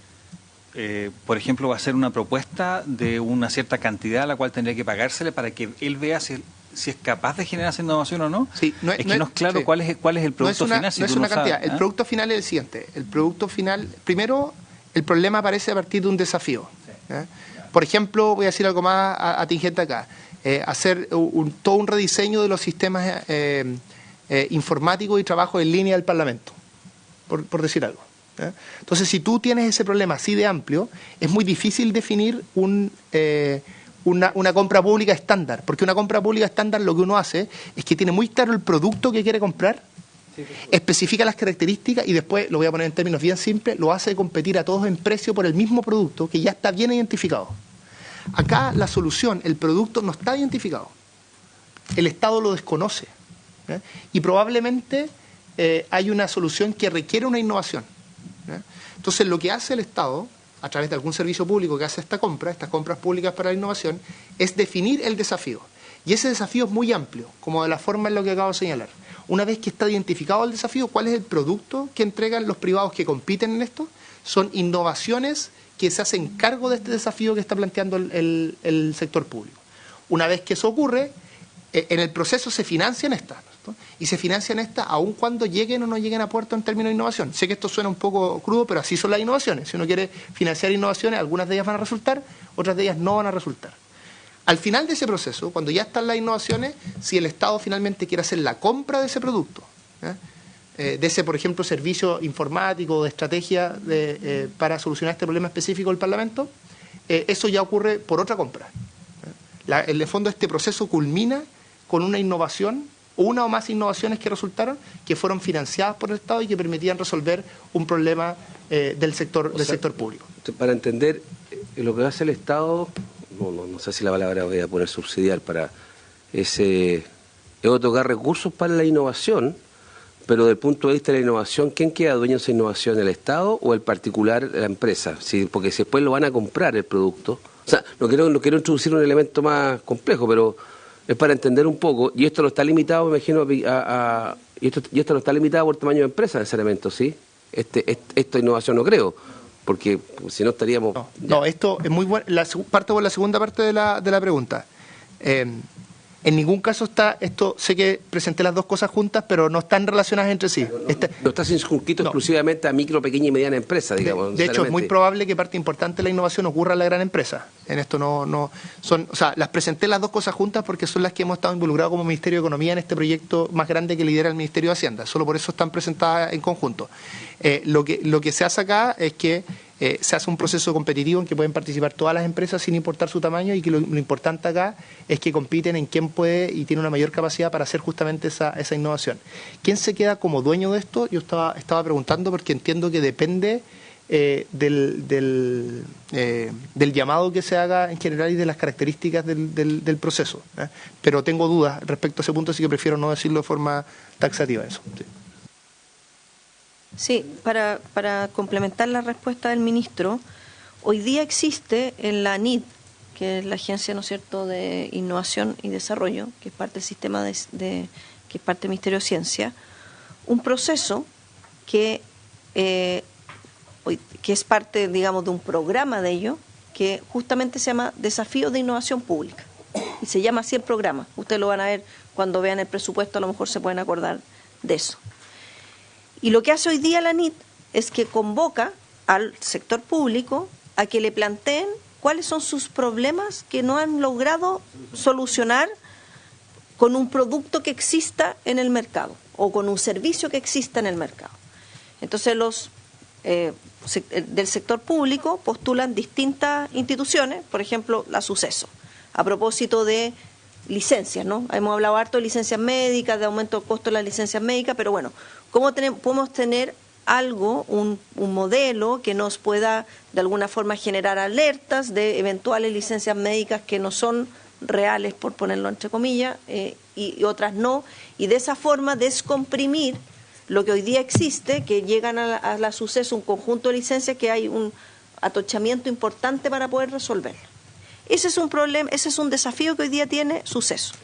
por ejemplo, va a hacer una propuesta de una cierta cantidad a la cual tendría que pagársele para que él vea si es capaz de generar esa innovación o no. Sí, no es claro sí. cuál es el producto final. No es una cantidad. El producto final es el siguiente. El producto final, primero, el problema aparece a partir de un desafío. Sí. Por ejemplo, voy a decir algo más atingente acá. Hacer todo un rediseño de los sistemas informáticos y trabajo en línea del Parlamento, por decir algo. Entonces, si tú tienes ese problema así de amplio, es muy difícil definir una compra pública estándar, porque una compra pública estándar lo que uno hace es que tiene muy claro el producto que quiere comprar, especifica las características y después, lo voy a poner en términos bien simples, lo hace competir a todos en precio por el mismo producto que ya está bien identificado. Acá la solución, el producto no está identificado, el Estado lo desconoce, y probablemente hay una solución que requiere una innovación. Entonces, lo que hace el Estado, a través de algún servicio público que hace estas compras públicas para la innovación, es definir el desafío. Y ese desafío es muy amplio, como de la forma en lo que acabo de señalar. Una vez que está identificado el desafío, ¿cuál es el producto que entregan los privados que compiten en esto? Son innovaciones que se hacen cargo de este desafío que está planteando el sector público. Una vez que eso ocurre, en el proceso se financian estas. Y se financian estas aun cuando lleguen o no lleguen a puerto en términos de innovación. Sé que esto suena un poco crudo, pero así son las innovaciones. Si uno quiere financiar innovaciones, algunas de ellas van a resultar, otras de ellas no van a resultar. Al final de ese proceso, cuando ya están las innovaciones, si el Estado finalmente quiere hacer la compra de ese producto, de ese, por ejemplo, servicio informático, de estrategia para solucionar este problema específico del Parlamento, eso ya ocurre por otra compra. En el fondo, este proceso culmina con una innovación, una o más innovaciones que resultaron, que fueron financiadas por el Estado y que permitían resolver un problema del sector público. Para entender lo que hace el Estado, no sé si la palabra voy a poner subsidiar, es otorgar recursos para la innovación, pero desde el punto de vista de la innovación, ¿quién queda dueño de esa innovación? ¿El Estado o el particular, la empresa? Sí, porque si después lo van a comprar el producto. O sea, no quiero introducir un elemento más complejo, pero es para entender un poco, y esto no está limitado, me imagino, y esto no está limitado por tamaño de empresa necesariamente, ¿sí? Esta innovación no creo, porque si no estaríamos... No, esto es muy bueno. Parto por la segunda parte de la pregunta. En ningún caso está esto, sé que presenté las dos cosas juntas, pero no están relacionadas entre sí. No está circunscrito exclusivamente a micro, pequeña y mediana empresa, digamos. De hecho, es muy probable que parte importante de la innovación ocurra en la gran empresa. En esto las presenté las dos cosas juntas porque son las que hemos estado involucrados como Ministerio de Economía en este proyecto más grande que lidera el Ministerio de Hacienda. Solo por eso están presentadas en conjunto. Lo que se hace acá es que se hace un proceso competitivo en que pueden participar todas las empresas sin importar su tamaño, y que lo importante acá es que compiten en quién puede y tiene una mayor capacidad para hacer justamente esa innovación. ¿Quién se queda como dueño de esto? Yo estaba preguntando porque entiendo que depende del llamado que se haga en general y de las características del proceso. Pero tengo dudas respecto a ese punto, así que prefiero no decirlo de forma taxativa eso. Sí. Sí, para complementar la respuesta del ministro, hoy día existe en la ANID, que es la Agencia, ¿no es cierto?, de Innovación y Desarrollo, que es parte del sistema que es parte del Ministerio de Ciencia, un proceso que es parte, digamos, de un programa de ello, que justamente se llama Desafío de Innovación Pública. Y se llama así el programa. Ustedes lo van a ver cuando vean el presupuesto, a lo mejor se pueden acordar de eso. Y lo que hace hoy día la ANID es que convoca al sector público a que le planteen cuáles son sus problemas que no han logrado solucionar con un producto que exista en el mercado o con un servicio que exista en el mercado. Entonces los del sector público postulan distintas instituciones, por ejemplo la Suceso, a propósito de licencias, ¿no? Hemos hablado harto de licencias médicas, de aumento de costo de las licencias médicas, pero bueno, ¿cómo podemos tener algo, un modelo que nos pueda de alguna forma generar alertas de eventuales licencias médicas que no son reales, por ponerlo entre comillas, y otras no, y de esa forma descomprimir lo que hoy día existe, que llegan a la Suceso un conjunto de licencias que hay un atochamiento importante para poder resolverlo? Ese es un problema, ese es un desafío que hoy día tiene Suceso.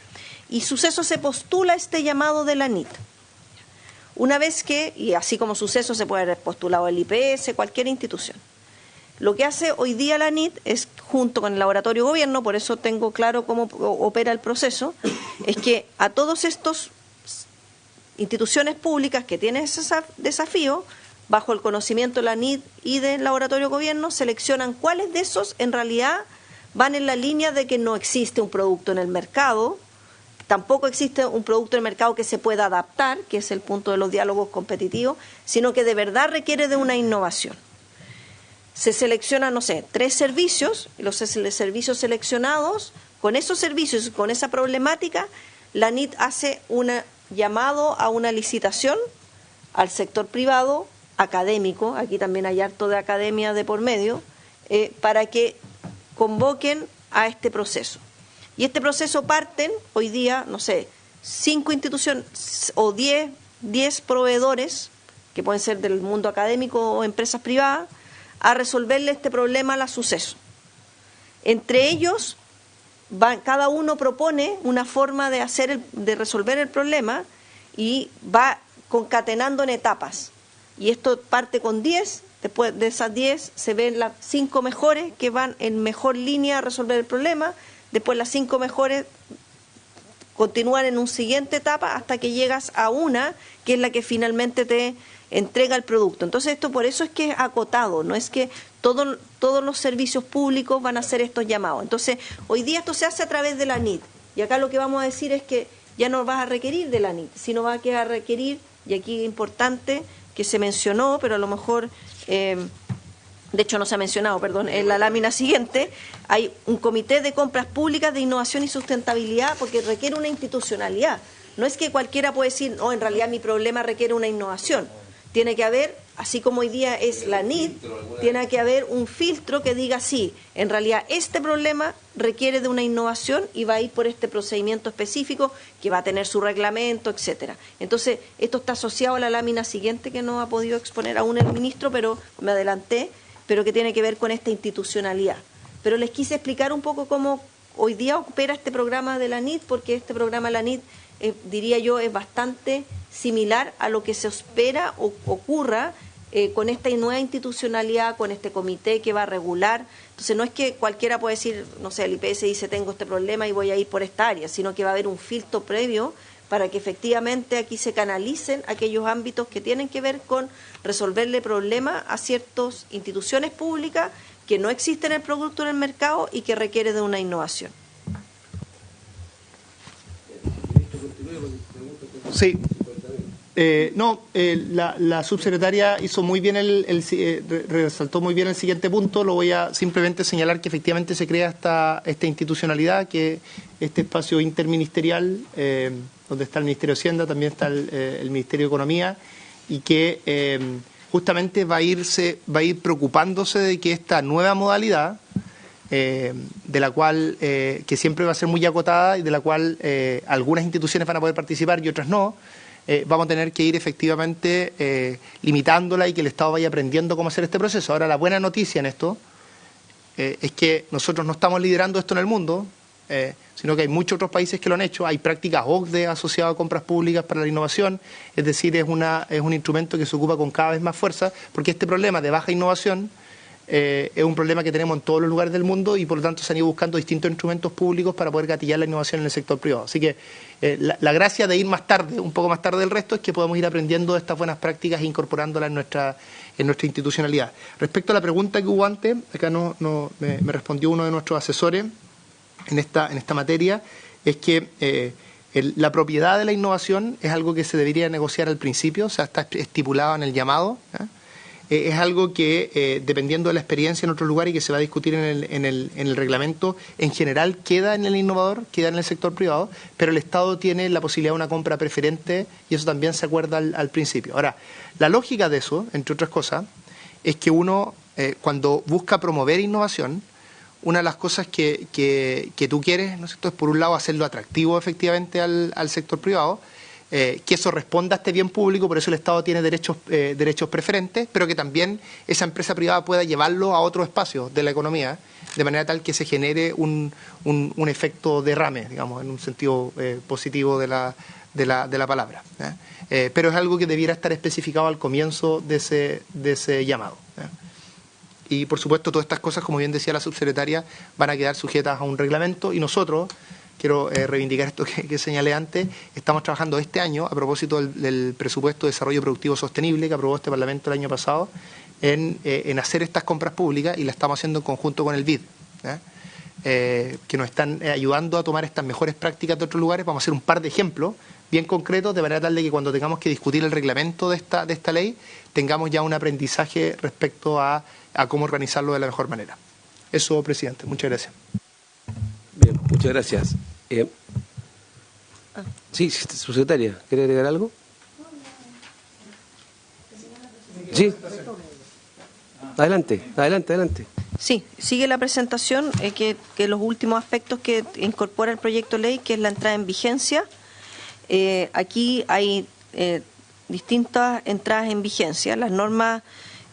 Y Suceso se postula este llamado de la ANID. Una vez que, y así como suceso, se puede haber postulado el IPS, cualquier institución. Lo que hace hoy día la NIT es, junto con el laboratorio gobierno, por eso tengo claro cómo opera el proceso, es que a todos estos instituciones públicas que tienen ese desafío, bajo el conocimiento de la NIT y del laboratorio gobierno, seleccionan cuáles de esos en realidad van en la línea de que no existe un producto en el mercado, tampoco existe un producto en el mercado que se pueda adaptar, que es el punto de los diálogos competitivos, sino que de verdad requiere de una innovación. Se seleccionan, no sé, 3 servicios, y los servicios seleccionados, con esos servicios, con esa problemática, la NIT hace un llamado a una licitación al sector privado, académico, aquí también hay harto de academia de por medio, para que convoquen a este proceso. Y este proceso parten hoy día, no sé, 5 instituciones o 10 proveedores, que pueden ser del mundo académico o empresas privadas, a resolverle este problema al suceso. Entre ellos, cada uno propone una forma de resolver el problema y va concatenando en etapas. Y esto parte con 10, después de esas 10 se ven las 5 mejores que van en mejor línea a resolver el problema, después las 5 mejores continúan en una siguiente etapa hasta que llegas a una que es la que finalmente te entrega el producto. Entonces esto por eso es que es acotado, no es que todos los servicios públicos van a hacer estos llamados. Entonces hoy día esto se hace a través de la NIT y acá lo que vamos a decir es que ya no vas a requerir de la NIT, sino vas a requerir, y aquí es importante que se mencionó, pero a lo mejor, de hecho no se ha mencionado, perdón, en la lámina siguiente, hay un comité de compras públicas de innovación y sustentabilidad porque requiere una institucionalidad. No es que cualquiera puede decir, no, en realidad mi problema requiere una innovación. Tiene que haber, así como hoy día es la NIT, tiene que haber un filtro que diga, sí, en realidad este problema requiere de una innovación y va a ir por este procedimiento específico que va a tener su reglamento, etcétera. Entonces, esto está asociado a la lámina siguiente que no ha podido exponer aún el ministro, pero me adelanté, pero que tiene que ver con esta institucionalidad. Pero les quise explicar un poco cómo hoy día opera este programa de la NIT, porque este programa de la NIT, diría yo, es bastante similar a lo que se espera o ocurra con esta nueva institucionalidad, con este comité que va a regular. Entonces no es que cualquiera puede decir, no sé, el IPS dice tengo este problema y voy a ir por esta área, sino que va a haber un filtro previo para que efectivamente aquí se canalicen aquellos ámbitos que tienen que ver con resolverle problemas a ciertas instituciones públicas que no existen el producto en el mercado y que requiere de una innovación. Sí. La subsecretaria hizo muy bien resaltó muy bien el siguiente punto. Lo voy a simplemente señalar que efectivamente se crea esta institucionalidad, que este espacio interministerial, donde está el Ministerio de Hacienda, también está el Ministerio de Economía, y que justamente va a ir preocupándose de que esta nueva modalidad, de la cual que siempre va a ser muy acotada y de la cual algunas instituciones van a poder participar y otras no, vamos a tener que ir efectivamente limitándola y que el Estado vaya aprendiendo cómo hacer este proceso. Ahora, la buena noticia en esto es que nosotros no estamos liderando esto en el mundo, sino que hay muchos otros países que lo han hecho. Hay prácticas OCDE asociadas a compras públicas para la innovación, es decir, es un instrumento que se ocupa con cada vez más fuerza, porque este problema de baja innovación es un problema que tenemos en todos los lugares del mundo y por lo tanto se han ido buscando distintos instrumentos públicos para poder gatillar la innovación en el sector privado. Así que la gracia de ir más tarde, un poco más tarde del resto, es que podemos ir aprendiendo de estas buenas prácticas e incorporándolas en nuestra institucionalidad. Respecto a la pregunta que hubo antes, acá me respondió uno de nuestros asesores en esta materia, es que la propiedad de la innovación es algo que se debería negociar al principio, o sea, está estipulado en el llamado, es algo que, dependiendo de la experiencia en otros lugares y que se va a discutir en el reglamento, en general queda en el innovador, queda en el sector privado, pero el Estado tiene la posibilidad de una compra preferente y eso también se acuerda al principio. Ahora, la lógica de eso, entre otras cosas, es que uno, cuando busca promover innovación, una de las cosas que tú quieres, ¿no es cierto?, es por un lado hacerlo atractivo efectivamente al sector privado, que eso responda a este bien público, por eso el Estado tiene derechos preferentes, pero que también esa empresa privada pueda llevarlo a otros espacios de la economía, de manera tal que se genere un efecto derrame, digamos, en un sentido positivo de la palabra. Pero es algo que debiera estar especificado al comienzo de ese llamado. Y por supuesto todas estas cosas, como bien decía la subsecretaria, van a quedar sujetas a un reglamento y nosotros, quiero reivindicar esto que señalé antes, estamos trabajando este año a propósito del presupuesto de desarrollo productivo sostenible que aprobó este Parlamento el año pasado en hacer estas compras públicas y la estamos haciendo en conjunto con el BID, que nos están ayudando a tomar estas mejores prácticas de otros lugares. Vamos a hacer un par de ejemplos bien concretos, de manera tal de que cuando tengamos que discutir el reglamento de esta ley, tengamos ya un aprendizaje respecto a cómo organizarlo de la mejor manera. Eso, presidente. Muchas gracias. Bien, muchas gracias. Sí, subsecretaria, ¿quiere agregar algo? Sí. Adelante. Sí, sigue la presentación, que los últimos aspectos que incorpora el proyecto de ley, que es la entrada en vigencia. Aquí hay distintas entradas en vigencia. Las normas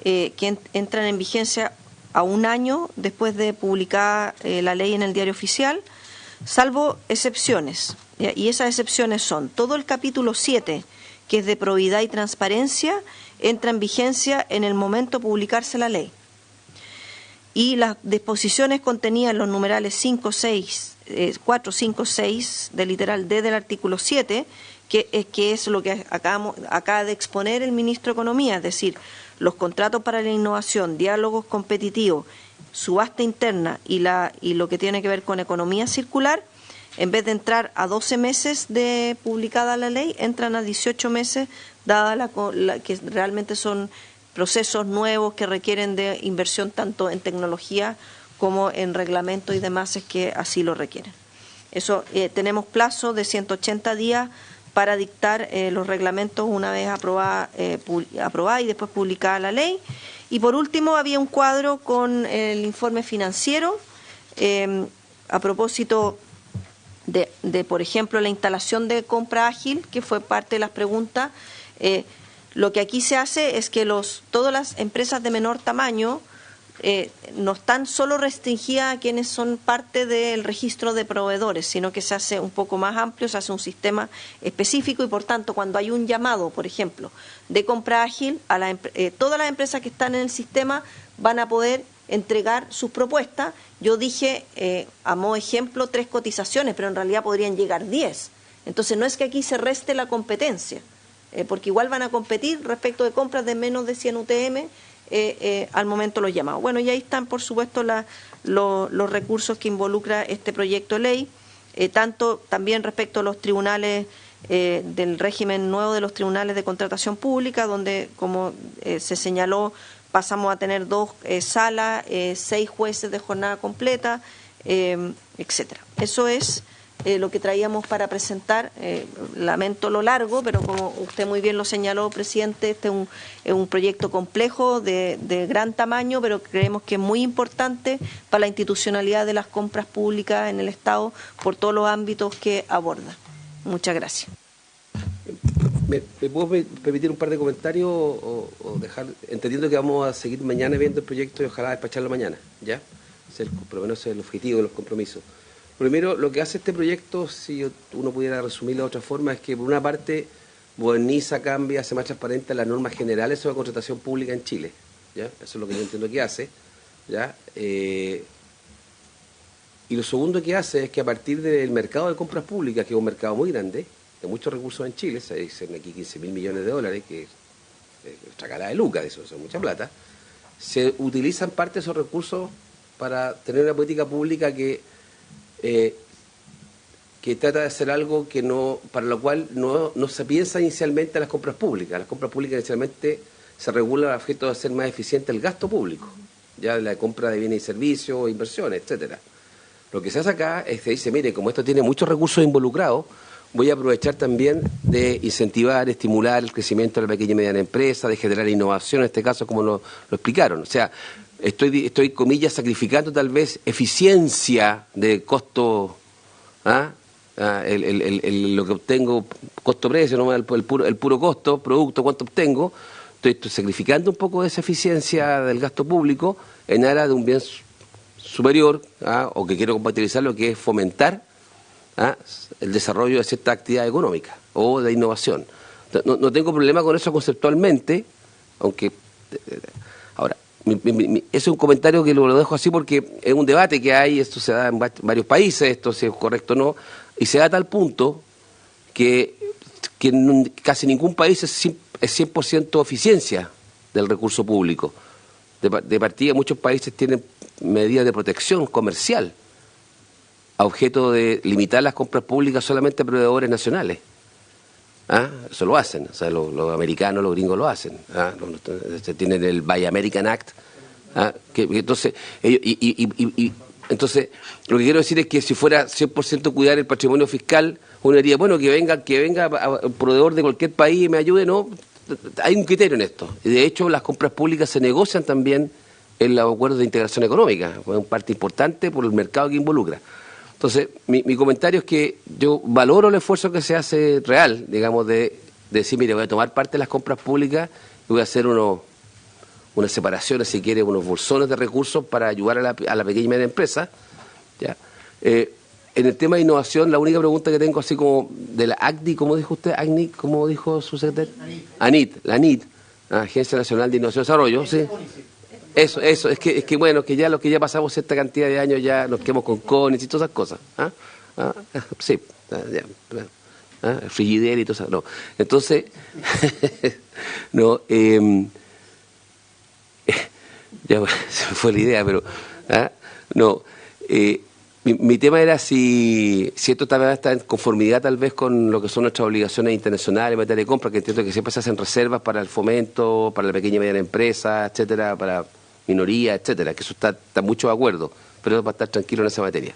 que entran en vigencia a un año después de publicar la ley en el Diario Oficial, salvo excepciones. Y esas excepciones son todo el capítulo 7, que es de probidad y transparencia, entra en vigencia en el momento de publicarse la ley. Y las disposiciones contenidas en los numerales 4, 5, 6 del literal D del artículo 7, que es lo que acaba de exponer el ministro de Economía, es decir, los contratos para la innovación, diálogos competitivos, subasta interna y lo que tiene que ver con economía circular, en vez de entrar a 12 meses de publicada la ley, entran a 18 meses, dada que realmente son procesos nuevos que requieren de inversión tanto en tecnología como en reglamentos y demás, es que así lo requieren. Eso, tenemos plazo de 180 días para dictar los reglamentos una vez aprobada y después publicada la ley. Y por último, había un cuadro con el informe financiero a propósito de, por ejemplo, la instalación de compra ágil, que fue parte de las preguntas. Lo que aquí se hace es que todas las empresas de menor tamaño no están solo restringidas a quienes son parte del registro de proveedores, sino que se hace un poco más amplio, se hace un sistema específico y, por tanto, cuando hay un llamado, por ejemplo, de compra ágil, todas las empresas que están en el sistema van a poder entregar sus propuestas. Yo dije, a modo ejemplo, 3 cotizaciones, pero en realidad podrían llegar 10. Entonces, no es que aquí se reste la competencia, porque igual van a competir respecto de compras de menos de 100 UTM al momento los llamados. Bueno, y ahí están, por supuesto, los recursos que involucra este proyecto de ley, tanto también respecto a los tribunales, del régimen nuevo de los tribunales de contratación pública, donde, como se señaló, pasamos a tener 2 salas, 6 jueces de jornada completa, etcétera. Eso es lo que traíamos para presentar. Lamento lo largo, pero como usted muy bien lo señaló, presidente, este es un proyecto complejo de gran tamaño, pero creemos que es muy importante para la institucionalidad de las compras públicas en el Estado por todos los ámbitos que aborda. Muchas gracias. ¿Me puedo permitir un par de comentarios o dejar, entendiendo que vamos a seguir mañana viendo el proyecto y ojalá despacharlo mañana, ¿ya? Por lo menos es el objetivo de los compromisos. Primero, lo que hace este proyecto, si uno pudiera resumirlo de otra forma, es que por una parte moderniza, cambia, hace más transparente las normas generales sobre contratación pública en Chile, ¿ya? Eso es lo que yo entiendo que hace, ¿ya? Y lo segundo que hace es que a partir del mercado de compras públicas, que es un mercado muy grande, de muchos recursos en Chile, se dicen aquí 15.000 millones de dólares, que es otra cara de lucas, eso es mucha plata, se utilizan parte de esos recursos para tener una política pública que trata de hacer algo que para lo cual no se piensa inicialmente en las compras públicas. Las compras públicas inicialmente se regulan a objeto de hacer más eficiente el gasto público, ya la compra de bienes y servicios, inversiones, etcétera. Lo que se hace acá es que dice, mire, como esto tiene muchos recursos involucrados, voy a aprovechar también de incentivar, estimular el crecimiento de la pequeña y mediana empresa, de generar innovación, en este caso, como lo explicaron. O sea, estoy, comillas, sacrificando tal vez eficiencia de costo, lo que obtengo, costo-precio, no el puro costo, producto, cuánto obtengo. Estoy sacrificando un poco de esa eficiencia del gasto público en aras de un bien superior, o que quiero compatibilizar, lo que es fomentar el desarrollo de cierta actividad económica o de innovación. No tengo problema con eso conceptualmente, aunque... Ahora, es un comentario que lo dejo así porque es un debate que hay, esto se da en varios países, esto si es correcto o no, y se da a tal punto que casi ningún país es 100% eficiencia del recurso público. De partida, muchos países tienen medidas de protección comercial a objeto de limitar las compras públicas solamente a proveedores nacionales. Eso lo hacen, o sea, los americanos, los gringos lo hacen. Tienen el Buy American Act. Entonces, entonces, lo que quiero decir es que si fuera 100% cuidar el patrimonio fiscal, uno diría, bueno, que venga un proveedor de cualquier país y me ayude. No, hay un criterio en esto. Y de hecho, las compras públicas se negocian también en los acuerdos de integración económica. Es una parte importante por el mercado que involucra. Entonces, mi comentario es que yo valoro el esfuerzo que se hace real, digamos, de decir, mire, voy a tomar parte de las compras públicas y voy a hacer unas separaciones, si quiere, unos bolsones de recursos para ayudar a la pequeña y media empresa. ¿Ya? En el tema de innovación, la única pregunta que tengo, así como de la ACDI, ¿cómo dijo usted? ACNI, ¿cómo dijo su secretario? La ANIT, Agencia Nacional de Innovación y Desarrollo, ¿sí? Eso, es que bueno, que ya los que ya pasamos cierta cantidad de años ya nos quedamos con CONIS y todas esas cosas. Sí, el Frigidaire y todas esas. No, entonces, no, ya bueno, se me fue la idea, pero no, mi tema era si esto también está en conformidad tal vez con lo que son nuestras obligaciones internacionales en materia de compra, que entiendo que siempre se hacen reservas para el fomento, para la pequeña y mediana empresa, etcétera, para minorías, etcétera, que eso está mucho de acuerdo, pero para estar tranquilo en esa materia.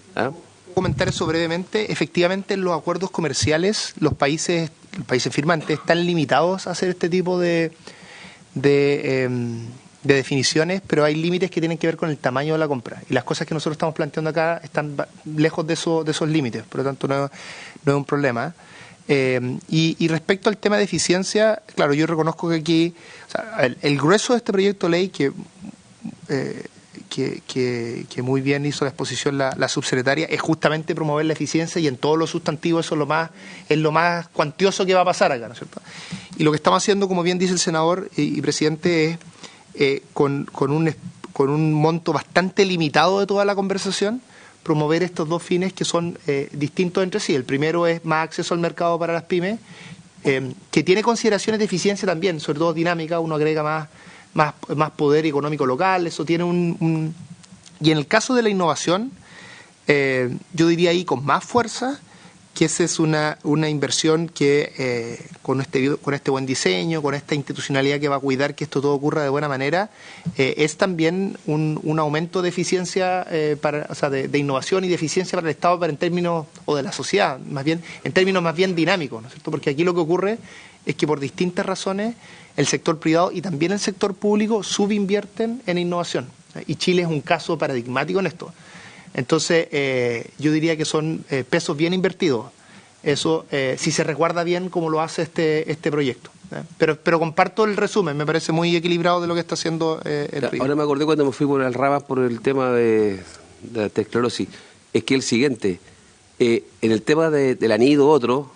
Comentar eso brevemente. Efectivamente, en los acuerdos comerciales, los países firmantes están limitados a hacer este tipo de definiciones, pero hay límites que tienen que ver con el tamaño de la compra. Y las cosas que nosotros estamos planteando acá están lejos de esos límites, por lo tanto no es un problema. Y respecto al tema de eficiencia, claro, yo reconozco que aquí, o sea, el grueso de este proyecto de ley que muy bien hizo la exposición la subsecretaria es justamente promover la eficiencia, y en todos los sustantivos eso es lo más cuantioso que va a pasar acá, ¿no es cierto? Y lo que estamos haciendo, como bien dice el senador y presidente, es con un monto bastante limitado de toda la conversación, promover estos dos fines que son distintos entre sí. El primero es más acceso al mercado para las pymes, que tiene consideraciones de eficiencia también, sobre todo dinámica. Uno agrega más poder económico local, eso tiene y en el caso de la innovación, yo diría ahí con más fuerza que esa es una inversión que con este buen diseño, con esta institucionalidad que va a cuidar que esto todo ocurra de buena manera, es también un aumento de eficiencia, de innovación y de eficiencia para el Estado, para en términos, o de la sociedad, más bien, en términos más bien dinámicos, ¿no es cierto? Porque aquí lo que ocurre es que por distintas razones el sector privado y también el sector público subinvierten en innovación. Y Chile es un caso paradigmático en esto. Entonces, yo diría que son pesos bien invertidos. Eso, si se resguarda bien como lo hace este proyecto. Pero comparto el resumen, me parece muy equilibrado de lo que está haciendo el proyecto. Ahora me acordé cuando me fui por el Ramas por el tema de la tecnología. Es que el siguiente, en el tema del anillo otro,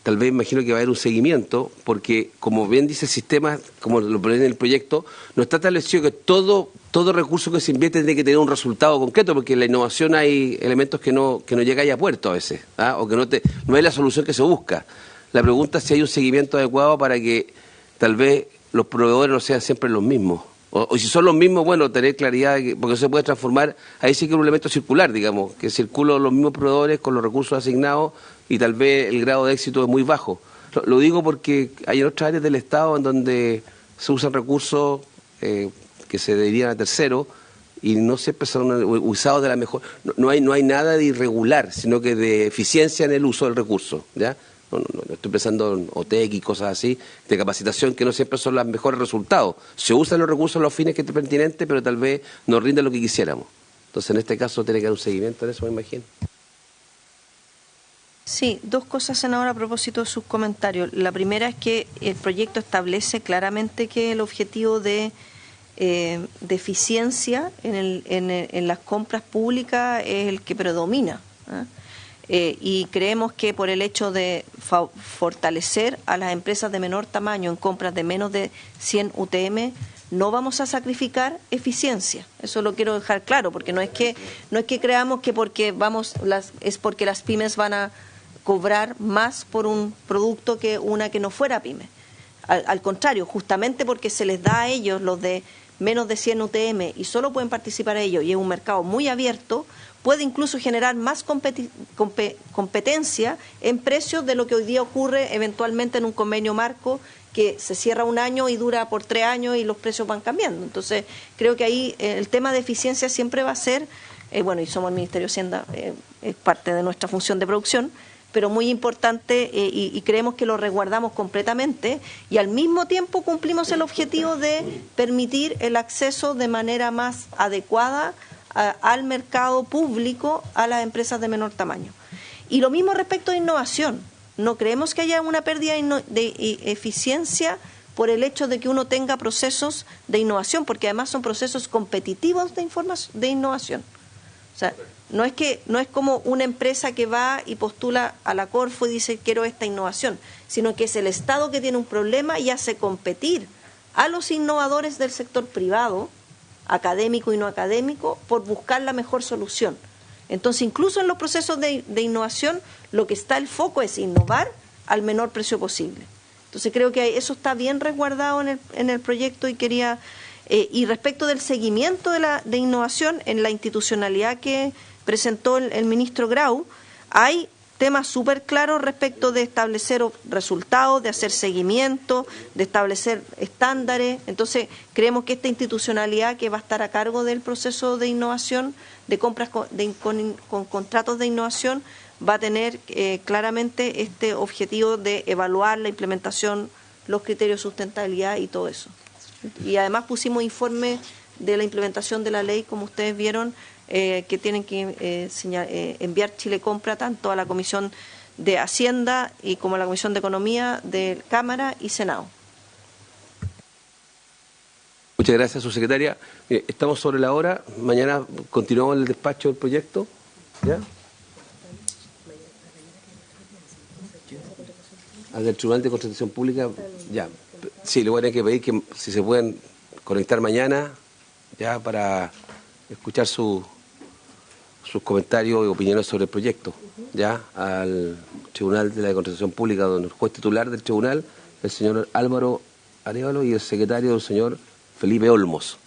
tal vez imagino que va a haber un seguimiento, porque como bien dice el sistema, como lo pone en el proyecto, no está establecido que todo recurso que se invierte tiene que tener un resultado concreto, porque en la innovación hay elementos que no llegan a puerto a veces, o que no es la solución que se busca. La pregunta es si hay un seguimiento adecuado para que tal vez los proveedores no sean siempre los mismos. O si son los mismos, bueno, tener claridad, porque se puede transformar, ahí sí que es un elemento circular, digamos, que circulan los mismos proveedores con los recursos asignados y tal vez el grado de éxito es muy bajo. Lo digo porque hay otras áreas del Estado en donde se usan recursos que se derivan a terceros y no siempre son usados de la mejor. No hay nada de irregular, sino que de eficiencia en el uso del recurso, ¿ya? No estoy pensando en OTEC y cosas así, de capacitación que no siempre son los mejores resultados. Se usan los recursos a los fines que es pertinente, pero tal vez no rinde lo que quisiéramos. Entonces, en este caso, tiene que haber un seguimiento en eso, me imagino. Sí, dos cosas, senador, a propósito de sus comentarios. La primera es que el proyecto establece claramente que el objetivo de eficiencia en las compras públicas es el que predomina, Y creemos que por el hecho de fortalecer a las empresas de menor tamaño en compras de menos de 100 UTM, no vamos a sacrificar eficiencia. Eso lo quiero dejar claro, porque no es que creamos que es porque las pymes van a cobrar más por un producto que una que no fuera pyme. Al contrario, justamente porque se les da a ellos los de menos de 100 UTM y solo pueden participar ellos, y es un mercado muy abierto, puede incluso generar más competencia en precios de lo que hoy día ocurre eventualmente en un convenio marco que se cierra un año y dura por 3 años y los precios van cambiando. Entonces, creo que ahí el tema de eficiencia siempre va a ser, y somos el Ministerio de Hacienda, es parte de nuestra función de producción, pero muy importante y creemos que lo resguardamos completamente y al mismo tiempo cumplimos el objetivo de permitir el acceso de manera más adecuada al mercado público a las empresas de menor tamaño. Y lo mismo respecto de innovación. No creemos que haya una pérdida de eficiencia por el hecho de que uno tenga procesos de innovación, porque además son procesos competitivos de innovación. O sea, no es como una empresa que va y postula a la Corfo y dice quiero esta innovación, sino que es el Estado que tiene un problema y hace competir a los innovadores del sector privado, académico y no académico, por buscar la mejor solución. Entonces, incluso en los procesos de innovación, lo que está el foco es innovar al menor precio posible. Entonces, creo que eso está bien resguardado en el proyecto y quería... y respecto del seguimiento de innovación, en la institucionalidad que presentó el ministro Grau, hay temas súper claros respecto de establecer resultados, de hacer seguimiento, de establecer estándares. Entonces, creemos que esta institucionalidad que va a estar a cargo del proceso de innovación, de compras con contratos de innovación, va a tener claramente este objetivo de evaluar la implementación, los criterios de sustentabilidad y todo eso. Y además pusimos informes de la implementación de la ley, como ustedes vieron, que tienen que enviar Chile Compra tanto a la Comisión de Hacienda y como a la Comisión de Economía de Cámara y Senado. Muchas gracias, subsecretaria. Estamos sobre la hora. Mañana continuamos el despacho del proyecto. ¿Ya? Al del Tribunal de Contratación Pública, ya. Sí, le voy a tener que pedir que si se pueden conectar mañana, ya, para escuchar sus comentarios y opiniones sobre el proyecto, ya, al Tribunal de la Contratación Pública, donde el juez titular del tribunal, el señor Álvaro Arévalo, y el secretario, el señor Felipe Olmos.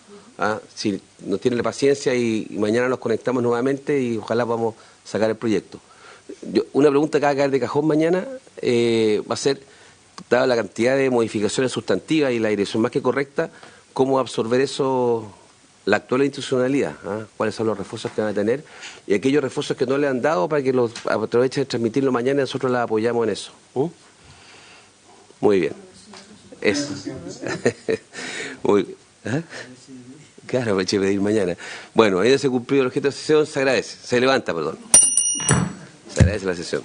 Si nos tienen la paciencia y mañana nos conectamos nuevamente y ojalá podamos sacar el proyecto. Una pregunta que va a caer de cajón mañana va a ser, dada la cantidad de modificaciones sustantivas y la dirección más que correcta, ¿cómo absorber eso, la actual institucionalidad? ¿Cuáles son los refuerzos que van a tener? Y aquellos refuerzos que no le han dado para que los aprovechen de transmitirlo mañana y nosotros la apoyamos en eso. Muy bien. Eso. Muy, claro, me eché a pedir mañana. Bueno, ahí se cumplió el objeto de sesión, se agradece. Se levanta, perdón. Se agradece la sesión.